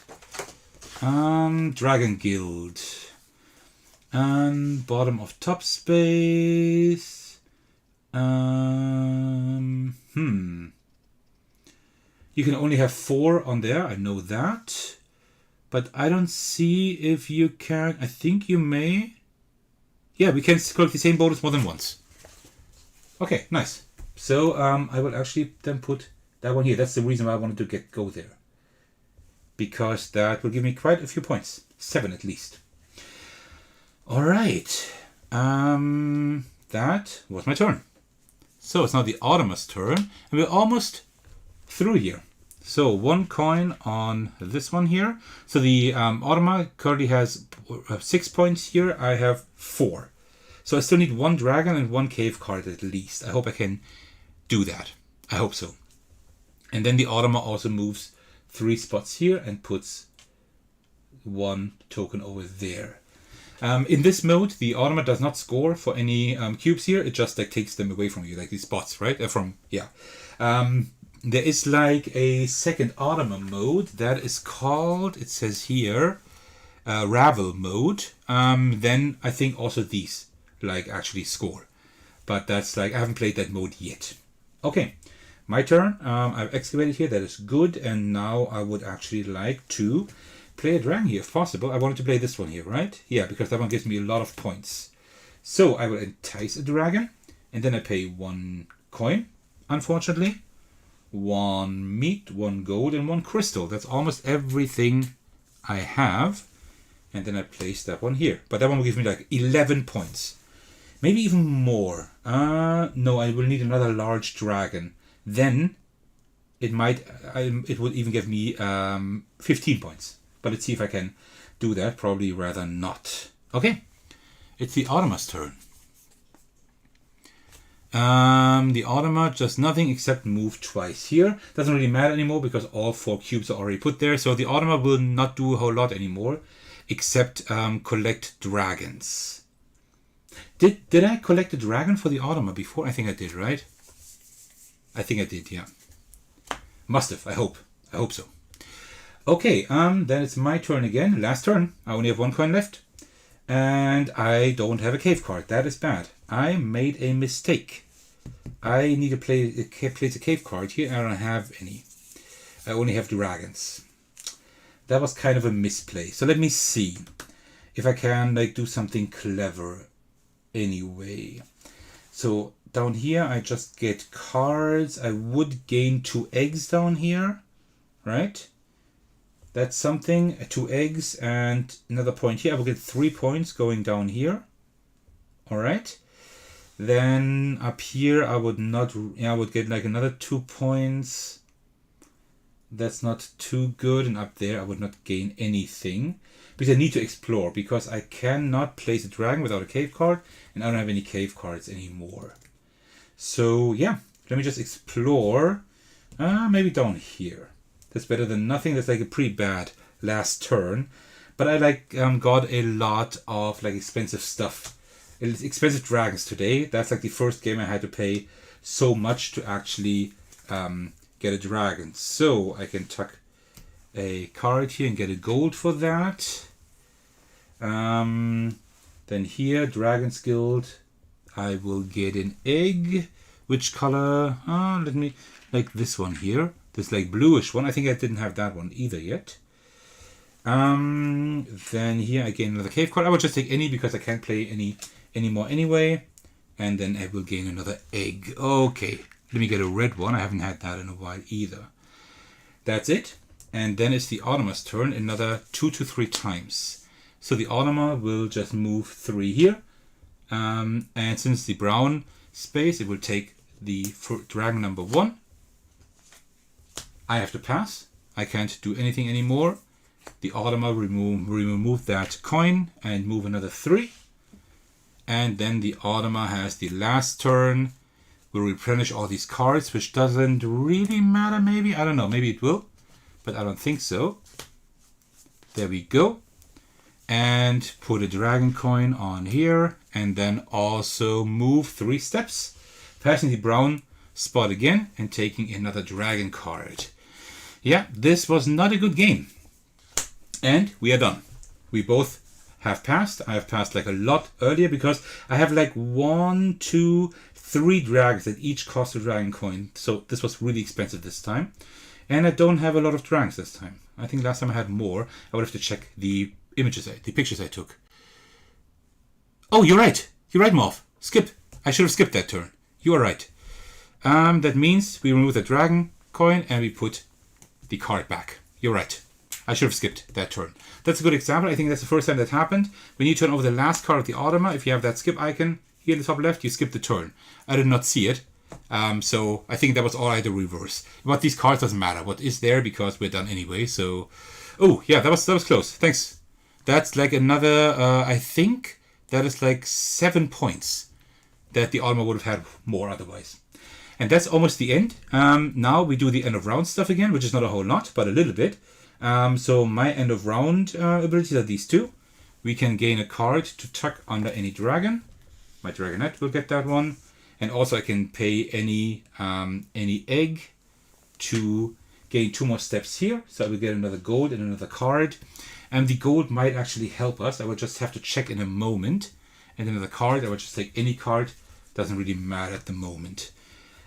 S1: Dragon Guild. Bottom of top space. You can only have 4 on there. I know that. But I don't see if you can. I think you may. Yeah, we can collect the same bonus more than once. Okay, nice. So I will actually then put that one here. That's the reason why I wanted to go there. Because that will give me quite a few points. 7 at least. Alright. That was my turn. So it's now the Automa's turn. And we're almost through here. So 1 coin on this one here. So the Automa currently has 6 points here. I have 4. So I still need 1 dragon and 1 cave card at least. I hope I can do that. I hope so. And then the Automa also moves 3 spots here and puts 1 token over there. In this mode, the Automa does not score for any cubes here. It just like takes them away from you, like these spots, right? There is like a second Automa mode that is called, it says here, Ravel mode. Then I think also these like actually score. But that's like, I haven't played that mode yet. Okay, my turn. I've excavated here, that is good. And now I would actually like to play a dragon here if possible. I wanted to play this one here, right? Yeah, because that one gives me a lot of points. So I will entice a dragon. And then I pay 1 coin, unfortunately. 1 meat, 1 gold, and 1 crystal. That's almost everything I have. And then I place that one here. But that one will give me like 11 points. Maybe even more. No, I will need another large dragon. Then it would even give me 15 points. But let's see if I can do that. Probably rather not. Okay. It's the Automa's turn. The Automa does nothing except move twice here. Doesn't really matter anymore because all 4 cubes are already put there. So the Automa will not do a whole lot anymore except collect dragons. Did I collect a dragon for the Automa before? I think I did, right? I think I did, yeah. Must have, I hope. I hope so. Okay, then it's my turn again. Last turn. I only have 1 coin left. And I don't have a cave card. That is bad. I made a mistake. I need to place a cave card here. I don't have any. I only have dragons. That was kind of a misplay. So let me see if I can like do something clever anyway. So down here, I just get cards. I would gain 2 eggs down here, right? That's something, 2 eggs and another point here. I will get 3 points going down here. All right. Then up here, I would not, I would get like another 2 points. That's not too good. And up there, I would not gain anything because I need to explore, because I cannot place a dragon without a cave card, and I don't have any cave cards anymore. So yeah, let me just explore. Maybe down here. That's better than nothing. That's like a pretty bad last turn. But I like got a lot of like expensive stuff. Expensive dragons today. That's like the first game I had to pay so much to actually get a dragon. So I can tuck a card here and get a gold for that. Then here, Dragon's Guild, I will get an egg. Which color? Let me, like this one here. This like bluish one. I think I didn't have that one either yet. Then here I gain another cave card. I will just take any because I can't play any more anyway. And then I will gain another egg. Okay, let me get a red one. I haven't had that in a while either. That's it. And then it's the Automa's turn, another 2 to 3 times. So the Automa will just move 3 here. And since the brown space, it will take the dragon number 1. I have to pass. I can't do anything anymore. The Automa will remove that coin and move another 3. And then the Automa has the last turn. Will replenish all these cards, which doesn't really matter maybe. I don't know. Maybe it will. But I don't think so. There we go. And put a dragon coin on here. And then also move 3 steps. Passing the brown spot again and taking another dragon card. Yeah, this was not a good game. And we are done. We both have passed. I have passed like a lot earlier because I have like 1, 2, 3 dragons that each cost a dragon coin. So this was really expensive this time. And I don't have a lot of dragons this time. I think last time I had more. I would have to check the pictures I took. Oh, you're right. You're right, Morph. Skip. I should have skipped that turn. You are right. That means we remove the dragon coin and we put the card back. You're right. I should have skipped that turn. That's a good example. I think that's the first time that happened. When you turn over the last card of the Automa, if you have that skip icon here in the top left, you skip the turn. I did not see it. So I think that was all I had to reverse. But these cards doesn't matter. What is there because we're done anyway. So, oh yeah, that was close. Thanks. That's like another. I think that is like 7 points that the Automa would have had more otherwise. And that's almost the end. Now we do the end of round stuff again, which is not a whole lot, but a little bit. So my end of round abilities are these 2. We can gain a card to tuck under any dragon. My Dragonette will get that one. And also I can pay any egg to gain 2 more steps here. So I will get another gold and another card. And the gold might actually help us. I will just have to check in a moment. And another card, I will just take any card. Doesn't really matter at the moment.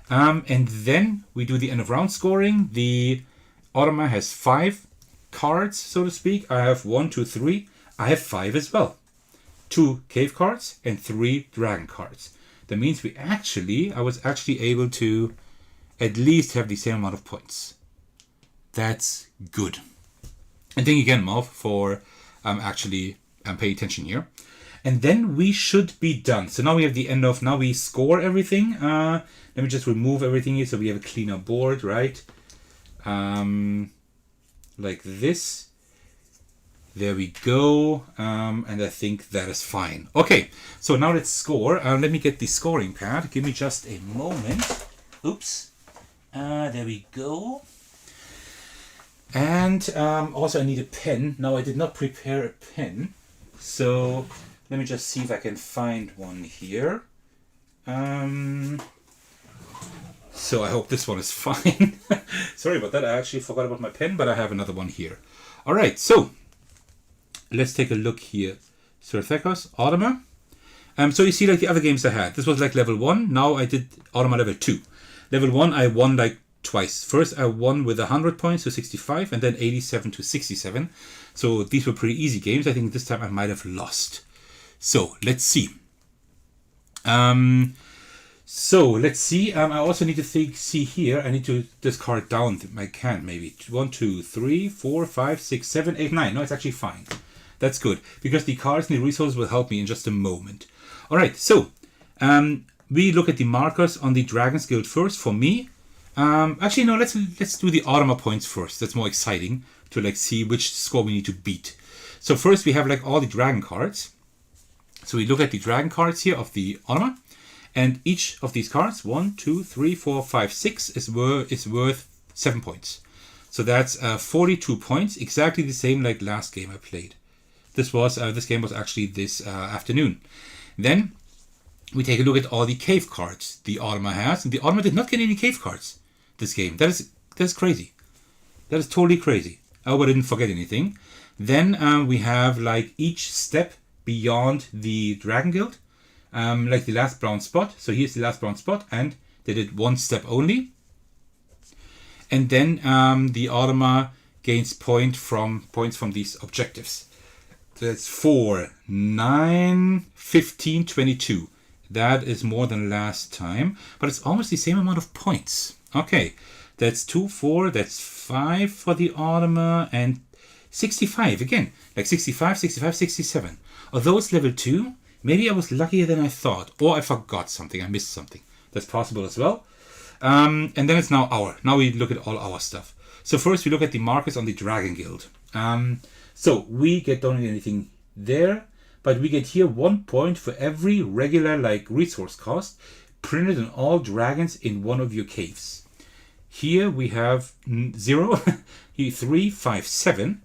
S1: And then we do the end of round scoring. The Automa has 5 cards, so to speak. I have 1, 2, 3. I have 5 as well. 2 cave cards and 3 dragon cards. That means I was actually able to at least have the same amount of points. That's good. And thank you again, Marv, for actually paying attention here. And then we should be done. So now we have the end of, now we score everything. Let me just remove everything here so we have a cleaner board, right? Like this. There we go. And I think that is fine. Okay, so now let's score. Let me get the scoring pad. Give me just a moment. Oops. There we go. And also I need a pen. Now I did not prepare a pen. So let me just see if I can find one here. So I hope this one is fine. Sorry about that. I actually forgot about my pen, but I have another one here. All right, so let's take a look here. Sir Thecos, Automa. So you see like the other games I had. This was like level 1. Now I did Automa level 2. Level 1 I won like twice. First I won with 100 points to 65 and then 87 to 67. So these were pretty easy games. I think this time I might have lost. So let's see. So let's see. I also need to see here. I need to discard down. I can't maybe 1, 2, 3, 4, 5, 6, 7, 8, 9. No, it's actually fine. That's good because the cards and the resources will help me in just a moment. All right. So we look at the markers on the Dragon's Guild first. For me, actually no. Let's do the Automa points first. That's more exciting to like see which score we need to beat. So first we have like all the dragon cards. So we look at the dragon cards here of the Automa. And each of these cards, 1, 2, 3, 4, 5, 6, is worth 7 points. So that's 42 points, exactly the same like last game I played. This game was actually this afternoon. Then we take a look at all the cave cards the Automa has, and the Automa did not get any cave cards this game. That's crazy. That is totally crazy. I hope I didn't forget anything. Then we have like each step beyond the Dragon Guild. Like the last brown spot. So here's the last brown spot, and they did one step only. And then the Automa gains points from these objectives. So that's 4, 9, 15, 22. That is more than last time, but it's almost the same amount of points. Okay, that's 2, 4, that's 5 for the Automa, and 65 again. Like 65, 65, 67. Although it's level 2, maybe I was luckier than I thought, or I forgot something, I missed something. That's possible as well. And then it's now we look at all our stuff. So first we look at the markers on the Dragon Guild. So we don't need anything there, but we get here 1 point for every regular like resource cost printed on all dragons in one of your caves. Here we have 0, here 3, 5, 7.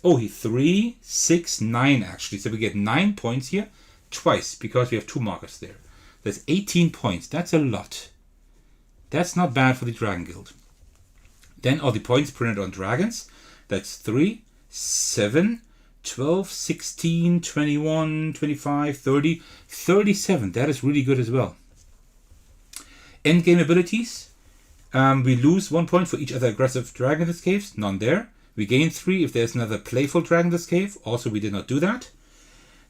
S1: Oh, 3, 6, 9 actually. So we get 9 points here twice because we have 2 markers there. That's 18 points. That's a lot. That's not bad for the Dragon Guild. Then all the points printed on dragons. That's 3, 7, 12, 16, 21, 25, 30, 37. That is really good as well. Endgame abilities. We lose 1 point for each other aggressive dragon in this cave. None there. We gain 3 if there's another playful dragon in this cave. Also, we did not do that.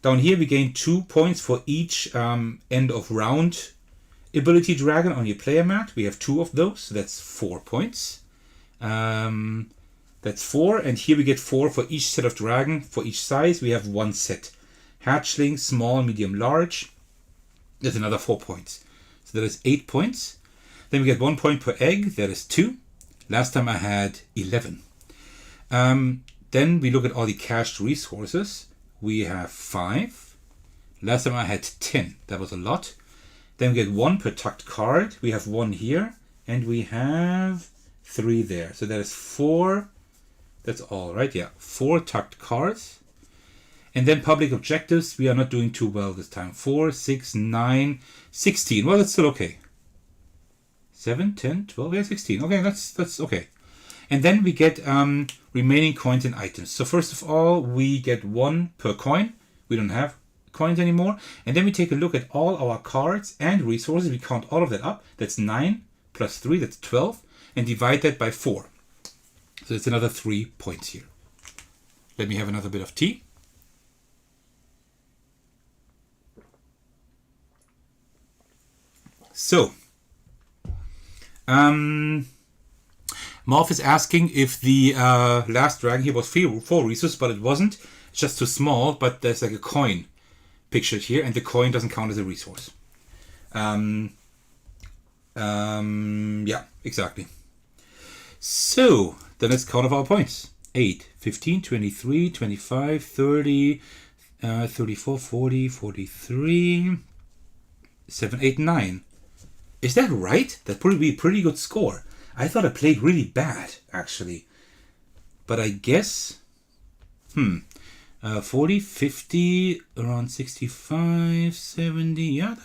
S1: Down here, we gain 2 points for each end of round ability dragon on your player mat. We have 2 of those, so that's 4 points. That's 4, and here we get 4 for each set of dragon. For each size, we have 1 set. Hatchling, small, medium, large. That's another 4 points. So that is 8 points. Then we get 1 point per egg. That is 2. Last time I had 11. Then we look at all the cached resources. We have 5. Last time I had 10. That was a lot. Then we get 1 per tucked card. We have 1 here. And we have 3 there. So that is 4. That's all, right? Yeah. 4 tucked cards. And then public objectives. We are not doing too well this time. 4, 6, 9, 16. Well, that's still okay. 7, 10, 12, yeah, 16. Okay, that's okay. And then we get remaining coins and items. So first of all, we get 1 per coin. We don't have coins anymore. And then we take a look at all our cards and resources. We count all of that up. That's 9 plus 3, that's 12. And divide that by 4. So it's another 3 points here. Let me have another bit of tea. So, Morph is asking if the last dragon here was 4 resources, but it wasn't. It's just too small, but there's like a coin pictured here, and the coin doesn't count as a resource. Yeah, exactly. So, then let's count off our points. 8, 15, 23, 25, 30, 34, 40, 43, 7, 8, 9. Is that right? That would be a pretty good score. I thought I played really bad, actually. But I guess... 40, 50, around 65, 70... Yeah,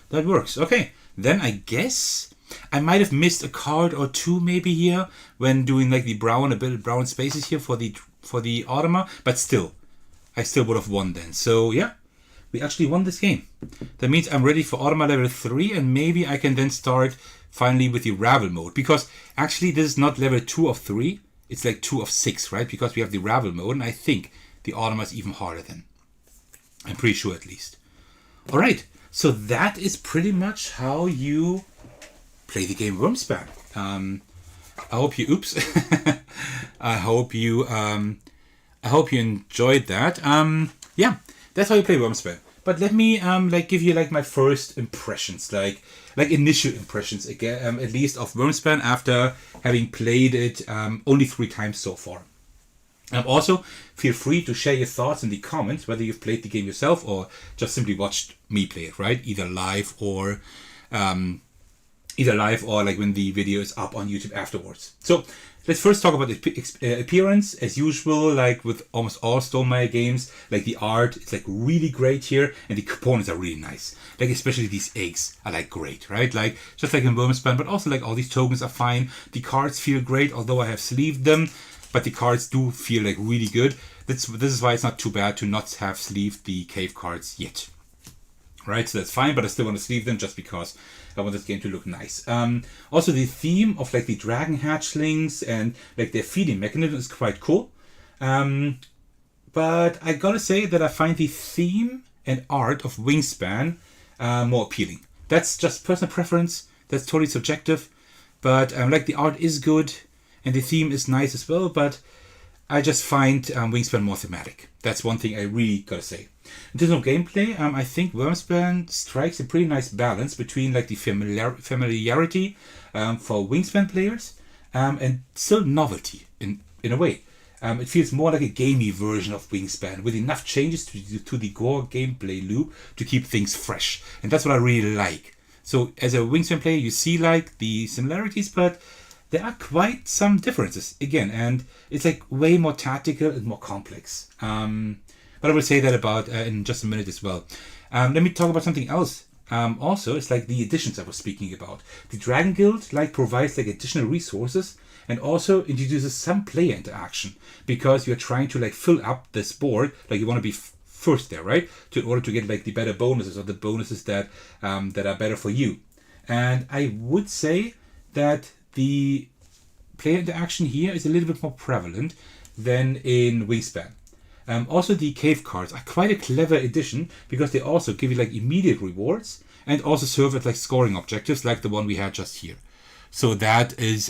S1: that works. Okay, then I guess I might have missed a card or 2 maybe here when doing like the brown spaces here for the Automa. But still, I still would have won then. So yeah, we actually won this game. That means I'm ready for Automa level 3, and maybe I can then start finally with the Ravel mode. Because actually this is not level 2 of 3, it's like 2 of 6, right? Because we have the Ravel mode, and I think the Automa is even harder then. I'm pretty sure at least. Alright, So that is pretty much how you play the game Wyrmspan. I hope you, oops, I hope you enjoyed that. Yeah, that's how you play Wyrmspan. But let me give you my first impressions, like initial impressions again, at least of Wyrmspan after having played it only 3 times so far. Also, feel free to share your thoughts in the comments, whether you've played the game yourself or just simply watched me play it, right? Either live or when the video is up on YouTube afterwards. So let's first talk about the appearance. As usual, like with almost all Stonemaier games, the art is really great here, and the components are really nice. Especially these eggs are great, right? Just like in Wyrmspan, but also all these tokens are fine. The cards feel great, although I have sleeved them. But the cards do feel really good. This is why it's not too bad to not have sleeved the cave cards yet. Right, so that's fine, but I still want to sleeve them just because I want this game to look nice. Also, the theme of the dragon hatchlings and their feeding mechanism is quite cool. But I gotta say that I find the theme and art of Wingspan more appealing. That's just personal preference. That's totally subjective. But the art is good. And the theme is nice as well, but I just find Wingspan more thematic. That's one thing I really gotta say. In terms of gameplay, I think Wyrmspan strikes a pretty nice balance between the familiarity for Wingspan players and still novelty in a way. It feels more like a gamey version of Wingspan with enough changes to the core gameplay loop to keep things fresh. And that's what I really like. So as a Wingspan player, you see the similarities, but there are quite some differences again, and it's way more tactical and more complex. But I will say that about in just a minute as well. Let me talk about something else. Also, it's the additions I was speaking about. The Dragon Guild provides additional resources and also introduces some player interaction because you're trying to fill up this board. You want to be first there, right? In order to get the better bonuses or the bonuses that are better for you. And I would say that the player interaction here is a little bit more prevalent than in Wingspan. Also, the cave cards are quite a clever addition because they also give you immediate rewards and also serve as scoring objectives like the one we had just here. So that is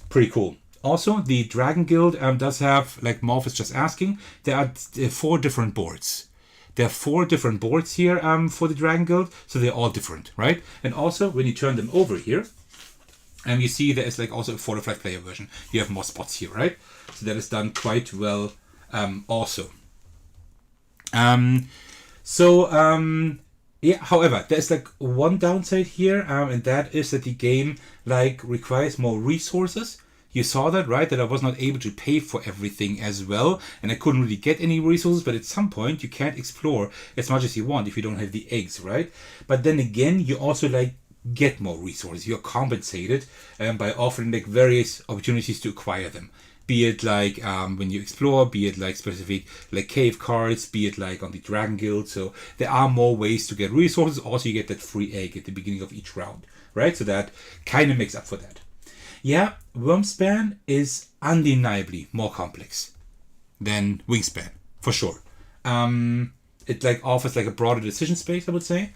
S1: pretty cool. Also, the Dragon Guild does have, Morph is just asking, there are 4 different boards. There are 4 different boards here for the Dragon Guild, so they're all different, right? And also, when you turn them over here, you see there is also a fortified player version. You have more spots here, right? So that is done quite well also. Yeah, however, there's one downside here, and that is that the game requires more resources. You saw that, right? That I was not able to pay for everything as well, and I couldn't really get any resources, but at some point you can't explore as much as you want if you don't have the eggs, right? But then again, you also get more resources. You're compensated by offering various opportunities to acquire them. Be it when you explore, be it specific cave cards, be it on the Dragon Guild. So there are more ways to get resources. Also, you get that free egg at the beginning of each round, right? So that kind of makes up for that. Yeah, Wyrmspan is undeniably more complex than Wingspan, for sure. It offers a broader decision space, I would say.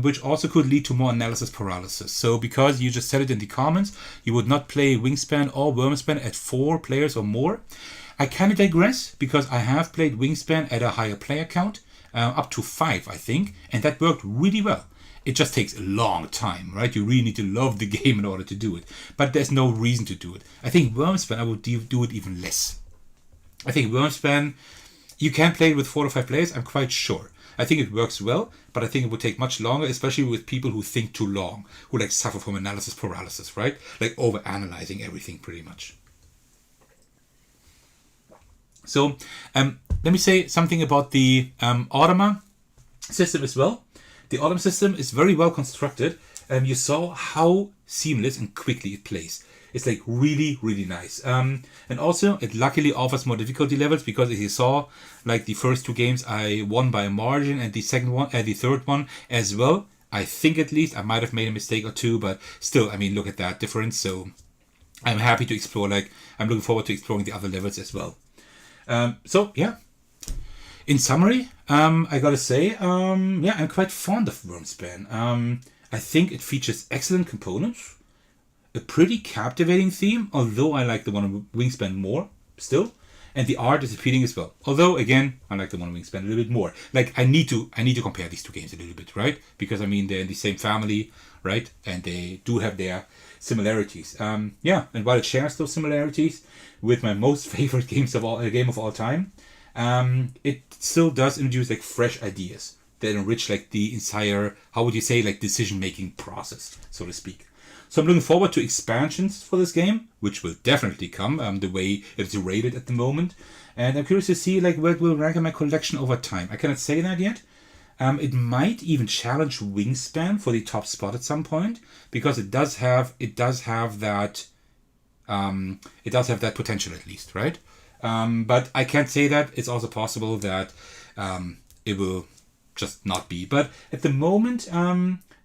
S1: Which also could lead to more analysis paralysis. So because you just said it in the comments, you would not play Wingspan or Wyrmspan at 4 players or more. I kind of digress because I have played Wingspan at a higher player count, up to 5, I think, and that worked really well. It just takes a long time, right? You really need to love the game in order to do it. But there's no reason to do it. I think Wyrmspan, I would do it even less. I think Wyrmspan, you can play it with 4 to 5 players, I'm quite sure. I think it works well, but I think it would take much longer, especially with people who think too long, who suffer from analysis paralysis, right? Over-analyzing everything pretty much. So, let me say something about the Automa system as well. The Automa system is very well constructed. You saw how seamless and quickly it plays. It's really, really nice. And also, it luckily offers more difficulty levels because as you saw, the first 2 games I won by a margin, and the third one as well. I think at least I might have made a mistake or 2, but still, look at that difference. So I'm happy to explore. I'm looking forward to exploring the other levels as well. So yeah. In summary, I gotta say, yeah, I'm quite fond of Wyrmspan. I think it features excellent components, a pretty captivating theme, although I like the one on Wingspan more still, and the art is appealing as well. Although again, I like the one on Wingspan a little bit more. Like I need to compare these two games a little bit, right? Because I mean they're in the same family, right? And they do have their similarities. Yeah, and while it shares those similarities with my most favorite game of all time, it still does introduce like fresh ideas that enrich like the entire, how would you say, like decision making process, so to speak. So I'm looking forward to expansions for this game, which will definitely come, the way it's rated at the moment. And I'm curious to see like where it will rank in my collection over time. I cannot say that yet. It might even challenge Wingspan for the top spot at some point, because it does have that potential at least, right? But I can't say that. It's also possible that it will just not be. But at the moment,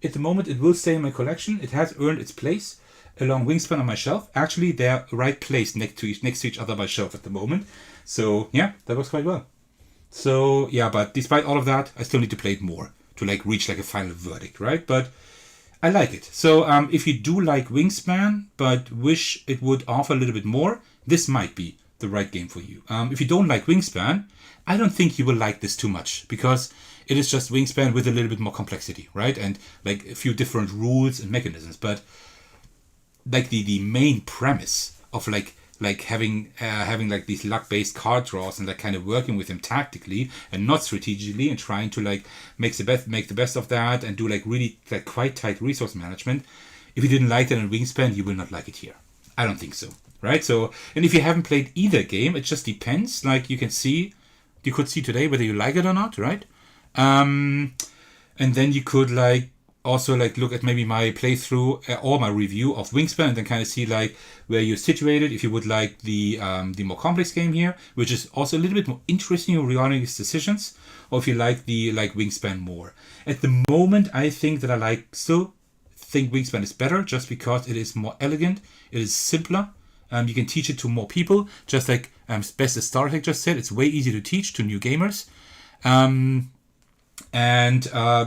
S1: it will stay in my collection. It has earned its place along Wingspan on my shelf. Actually, they're right placed next to each other by shelf at the moment. So yeah, that works quite well. So yeah, but despite all of that, I still need to play it more to like reach like a final verdict, right? But I like it. So if you do like Wingspan but wish it would offer a little bit more, this might be the right game for you. If you don't like Wingspan, I don't think you will like this too much, because it is just Wingspan with a little bit more complexity, right? And like a few different rules and mechanisms. But like the main premise of like having like these luck-based card draws and like kind of working with them tactically and not strategically, and trying to like make the best of that and do like really like quite tight resource management. If you didn't like that in Wingspan, you will not like it here. I don't think so, right? So, and if you haven't played either game, it just depends. Like you could see today whether you like it or not, right? And then you could like also like look at maybe my playthrough or my review of Wingspan, and then kind of see like where you're situated, if you would like the more complex game here, which is also a little bit more interesting regarding its decisions, or if you like the Wingspan more. At the moment, I think that I still think Wingspan is better, just because it is more elegant, it is simpler. You can teach it to more people, just like Best as Star Trek just said, it's way easier to teach to new gamers.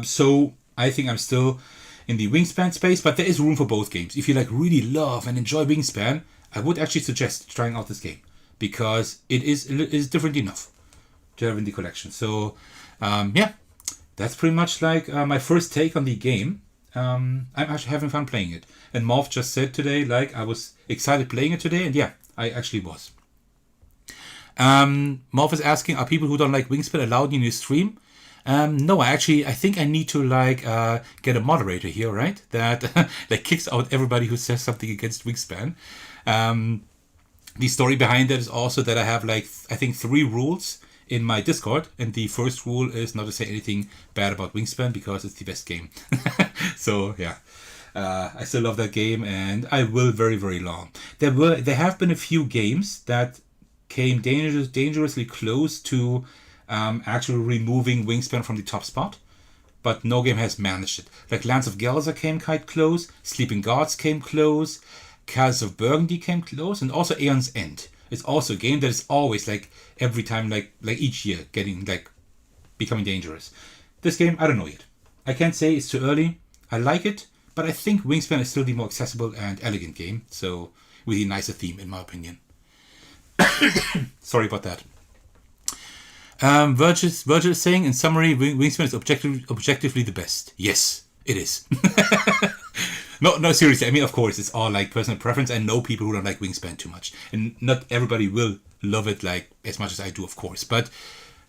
S1: So I think I'm still in the Wingspan space, but there is room for both games. If you like really love and enjoy Wingspan, I would actually suggest trying out this game, because it is different enough to have in the collection. So yeah, that's pretty much like my first take on the game. I'm actually having fun playing it. And Morph just said today, like, I was excited playing it today, and yeah, I actually was. Morph is asking, are people who don't like Wingspan allowed in your stream? No, I think I need to get a moderator here, right? That that kicks out everybody who says something against Wingspan. The story behind that is also that I have I think 3 rules in my Discord, and the first rule is not to say anything bad about Wingspan, because it's the best game. So yeah, I still love that game, and I will very, very long. There have been a few games that came dangerously close to actually removing Wingspan from the top spot, but no game has managed it. Like Lands of Gelsa came quite close, Sleeping Gods came close, Cals of Burgundy came close, and also Aeon's End. It's also a game that is always every time each year becoming dangerous. This game, I don't know yet. I can't say it's too early. I like it, but I think Wingspan is still the more accessible and elegant game, so with a nicer theme in my opinion. Sorry about that. Virgil is saying, in summary, Wingspan is objectively the best. Yes, it is. No, seriously. I mean, of course, it's all personal preference. I know people who don't like Wingspan too much, and not everybody will love it as much as I do, of course. But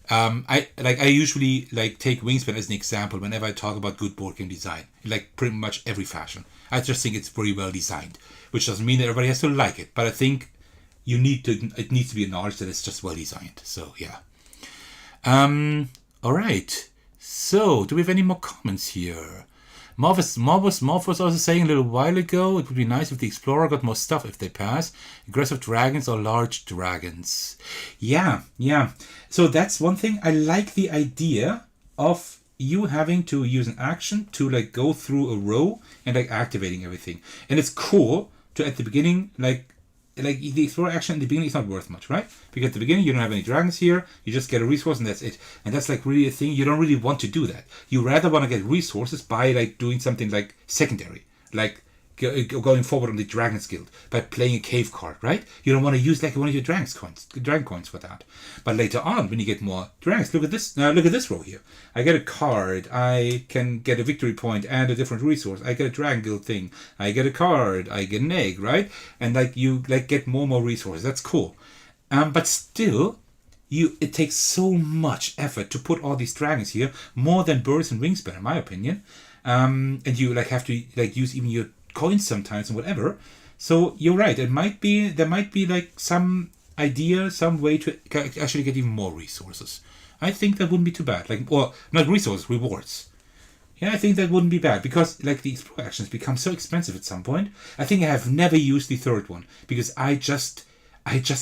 S1: I usually take Wingspan as an example whenever I talk about good board game design, in pretty much every fashion. I just think it's very well designed, which doesn't mean that everybody has to like it, but I think it needs to be acknowledged that it's just well designed. So yeah. All right. So, do we have any more comments here? Morph was also saying a little while ago, it would be nice if the Explorer got more stuff if they pass. Aggressive dragons or large dragons. Yeah. So that's one thing. I like the idea of you having to use an action to go through a row and activating everything. And it's cool to, at the beginning, like the explorer action in the beginning is not worth much, right? Because at the beginning you don't have any dragons here, you just get a resource and that's it. And that's like really a thing, you don't really want to do that. You rather want to get resources by like doing something like secondary, like going forward on the Dragon's Guild by playing a cave card, right? You don't want to use like one of your dragon coins for that. But later on, when you get more dragons, look at this. Now look at this row here. I get a card. I can get a victory point and a different resource. I get a Dragon Guild thing. I get a card. I get an egg, right? And like you like get more and more resources. That's cool. But still, it takes so much effort to put all these dragons here, more than birds and Wingspan, in my opinion. And you like have to like use even your coins sometimes and whatever. So you're right, there might be like some idea, some way to actually get even more resources. I think that wouldn't be too bad. Like, or not resources, rewards. Yeah, I think that wouldn't be bad because like the explore actions become so expensive at some point. I think I have never used the third one because I just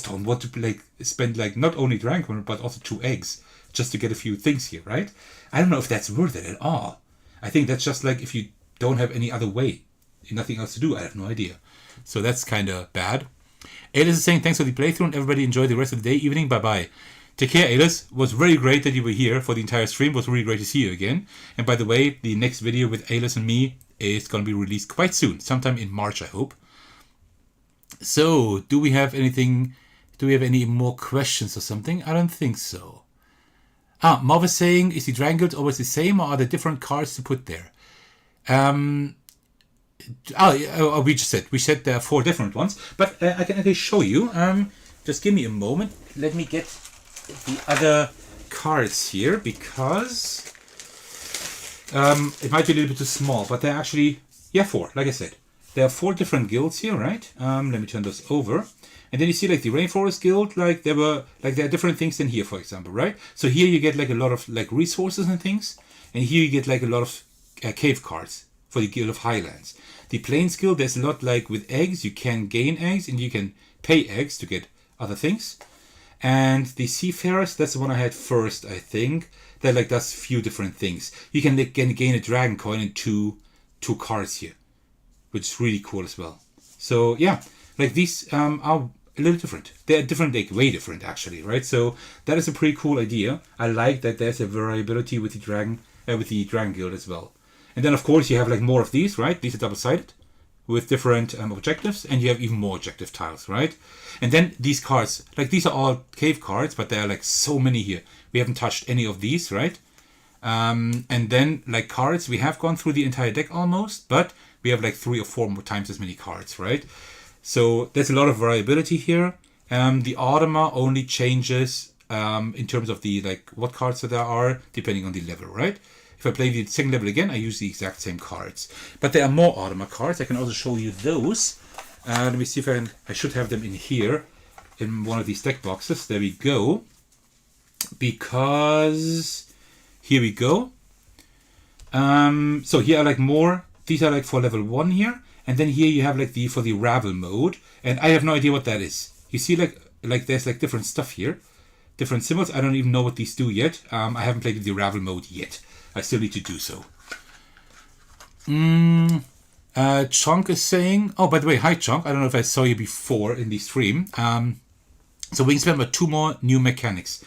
S1: don't want to like spend like not only dragon but also 2 eggs just to get a few things here, right? I don't know if that's worth it at all. I think that's just like if you don't have any other way. Nothing else to do, I have no idea. So that's kind of bad. Alice is saying thanks for the playthrough and everybody enjoy the rest of the day, evening. Bye bye. Take care, Alice. It was very great that you were here for the entire stream. It was really great to see you again. And by the way, the next video with Alice and me is going to be released quite soon, sometime in March, I hope. So, do we have any more questions or something? I don't think so. Marv is saying, is the Dragon Guild always the same or are there different cards to put there? We said there are 4 different ones, but I can actually show you. Just give me a moment. Let me get the other cards here because it might be a little bit too small, but they're actually 4. Like I said, there are 4 different guilds here, right? Let me turn those over, and then you see like the Rainforest Guild. Like there are different things than here, for example, right? So here you get like a lot of like resources and things, and here you get like a lot of cave cards for the Guild of Highlands. The Plains Guild, there's a lot like with eggs. You can gain eggs and you can pay eggs to get other things. And the Seafarers, that's the one I had first, I think. That like does a few different things. You can gain a dragon coin and two cards here, which is really cool as well. So yeah, like these are a little different. They're different, like way different actually, right? So that is a pretty cool idea. I like that there's a variability with the Dragon Guild as well. And then, of course, you have like more of these, right? These are double-sided with different objectives, and you have even more objective tiles, right? And then these cards, like these are all cave cards, but there are like so many here. We haven't touched any of these, right? And then like cards, we have gone through the entire deck almost, but we have like 3 or 4 more times as many cards, right? So there's a lot of variability here. The Automa only changes in terms of the like what cards there are, depending on the level, right? If I play the second level again, I use the exact same cards. But there are more Automa cards. I can also show you those. Let me see if I should have them in here, in one of these deck boxes. There we go. Because here we go. So here are like more. These are like for level 1 here. And then here you have like for the Ravel mode. And I have no idea what that is. You see like there's like different stuff here. Different symbols. I don't even know what these do yet. I haven't played the Ravel mode yet. I still need to do so. Chunk is saying... Oh, by the way, hi Chunk. I don't know if I saw you before in the stream. So Wingspan got 2 more new mechanics.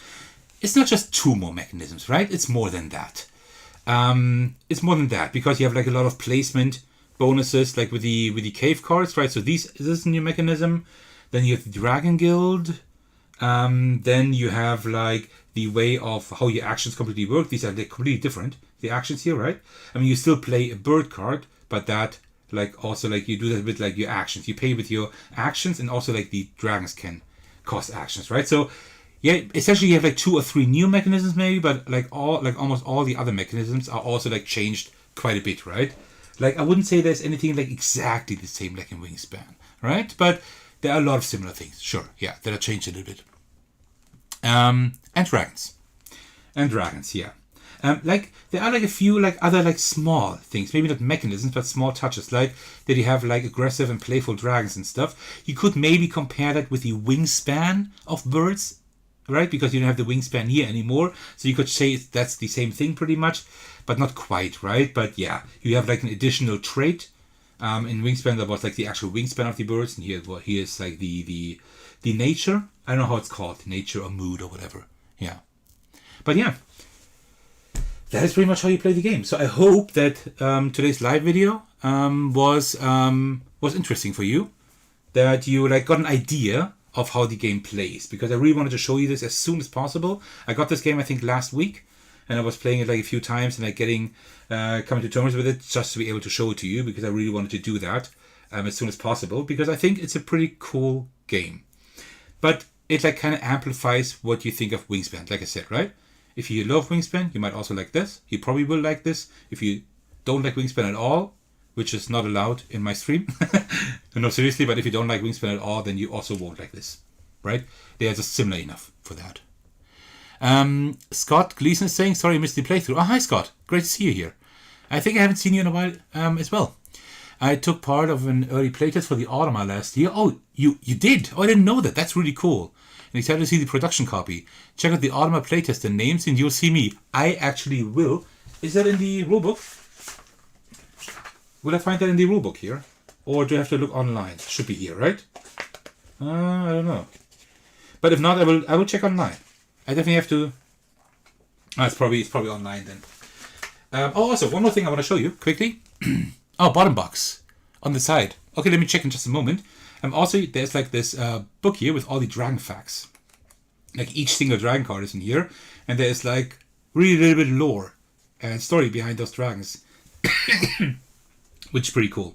S1: It's not just 2 more mechanisms, right? It's more than that. It's more than that because you have like a lot of placement bonuses, like with the cave cards, right? So this is a new mechanism. Then you have the Dragon Guild. Then you have like the way of how your actions completely work. These are like completely different, the actions here, right? I mean, you still play a bird card, but that like also like you do that with like your actions. You pay with your actions, and also like the dragons can cost actions, right? So yeah, essentially you have like 2 or 3 new mechanisms maybe, but like almost all the other mechanisms are also like changed quite a bit, right? Like I wouldn't say there's anything like exactly the same like in Wingspan, right? But there are a lot of similar things, sure, yeah, that are changed a little bit. And dragons, yeah. Like there are like a few like other like small things, maybe not mechanisms, but small touches, like that you have like aggressive and playful dragons and stuff. You could maybe compare that with the wingspan of birds, right? Because you don't have the wingspan here anymore, so you could say that's the same thing pretty much, but not quite, right? But yeah, you have like an additional trait In Wingspan, there was like the actual wingspan of the birds, and here's like the nature. I don't know how it's called, nature or mood or whatever. Yeah, but yeah, that is pretty much how you play the game. So I hope that today's live video was interesting for you, that you like got an idea of how the game plays, because I really wanted to show you this as soon as possible. I got this game I think last week, and I was playing it like a few times and like coming to terms with it just to be able to show it to you, because I really wanted to do that as soon as possible, because I think it's a pretty cool game. But it like kind of amplifies what you think of Wingspan, like I said, right? If you love Wingspan, you might also like this. You probably will like this. If you don't like Wingspan at all, which is not allowed in my stream. No, seriously, but if you don't like Wingspan at all, then you also won't like this, right? They are just similar enough for that. Scott Gleason is saying, sorry I missed the playthrough. Oh, hi Scott, great to see you here. I think I haven't seen you in a while as well. I took part of an early playtest for the Automa last year. Oh, you did? Oh, I didn't know that. That's really cool. And excited to see the production copy. Check out the Automa playtest and names and you'll see me. I actually will. Is that in the rulebook? Will I find that in the rulebook here? Or do I have to look online? It should be here, right? I don't know. But if not, I will check online. I definitely have to. Oh, it's probably online then. Also, one more thing I want to show you quickly. Oh, bottom box on the side. Okay, let me check in just a moment. Also, there's like this book here with all the dragon facts. Like each single dragon card is in here, and there's like really little bit of lore and story behind those dragons, which is pretty cool.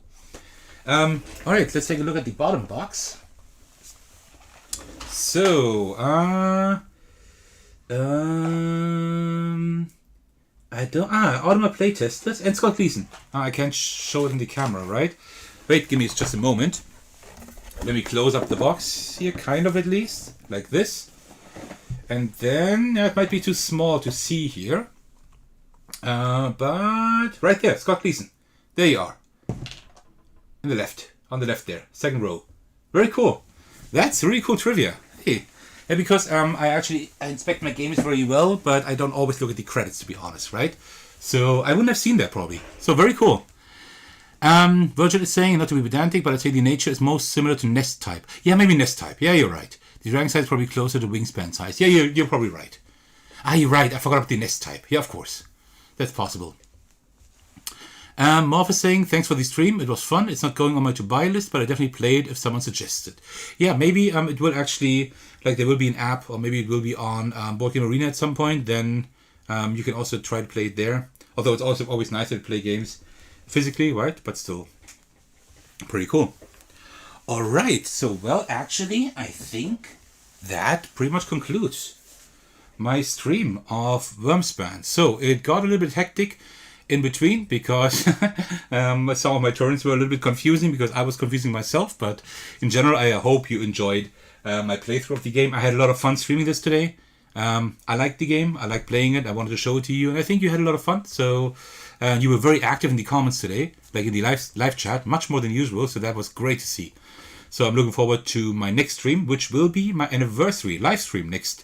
S1: All right, let's take a look at the bottom box. So, Automa playtesters and Scott Gleason. I can't show it in the camera, right? Wait, give me just a moment. Let me close up the box here, kind of at least, like this. And then, it might be too small to see here. But right there, Scott Gleason. There you are. On the left there, second row. Very cool. That's really cool trivia. Hey. And because I inspect my games very well, but I don't always look at the credits, to be honest, right? So I wouldn't have seen that probably. So very cool. Virgil is saying, not to be pedantic, but I'd say the nature is most similar to nest type. Yeah, maybe nest type. Yeah, you're right. The dragon size is probably closer to wingspan size. Yeah, you're probably right. You're right. I forgot about the nest type. Yeah, of course. That's possible. Morph is saying, thanks for the stream. It was fun. It's not going on my to-buy list, but I definitely play it if someone suggested. Yeah, maybe it will actually, like there will be an app, or maybe it will be on Board Game Arena at some point. Then you can also try to play it there. Although it's also always nicer to play games physically, right? But still, pretty cool. All right. So, well, actually, I think that pretty much concludes my stream of Wyrmspan. So it got a little bit hectic in between because some of my turns were a little bit confusing because I was confusing myself. But in general, I hope you enjoyed my playthrough of the game. I had a lot of fun streaming this today. I liked the game. I liked playing it. I wanted to show it to you, and I think you had a lot of fun. So you were very active in the comments today, like in the live chat, much more than usual. So that was great to see. So I'm looking forward to my next stream, which will be my anniversary live stream next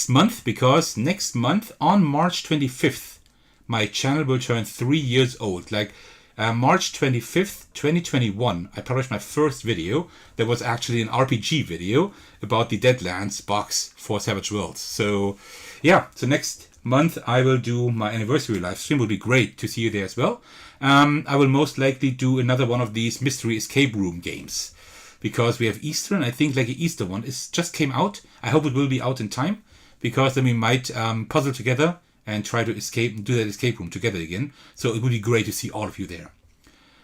S1: month, because next month on March 25th, my channel will turn 3 years old. Like March 25th, 2021, I published my first video that was actually an RPG video about the Deadlands box for Savage Worlds. So yeah, so next month I will do my anniversary live stream. It will be great to see you there as well. I will most likely do another one of these mystery escape room games, because we have Easter, and I think like an Easter one just came out. I hope it will be out in time, because then we might puzzle together and try to do that escape room together again. So it would be great to see all of you there.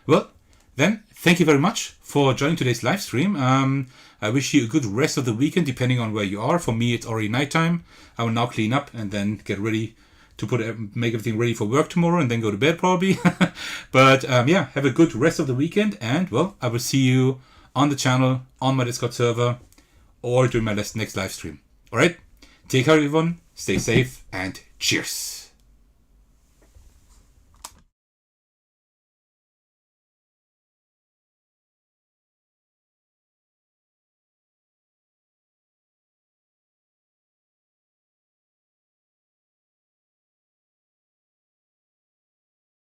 S1: Well, then, thank you very much for joining today's live stream. I wish you a good rest of the weekend, depending on where you are. For me, it's already nighttime. I will now clean up and then get ready to make everything ready for work tomorrow, and then go to bed probably. But yeah, have a good rest of the weekend, and well, I will see you on the channel, on my Discord server, or during my next live stream. All right? Take care, everyone. Stay safe, and cheers.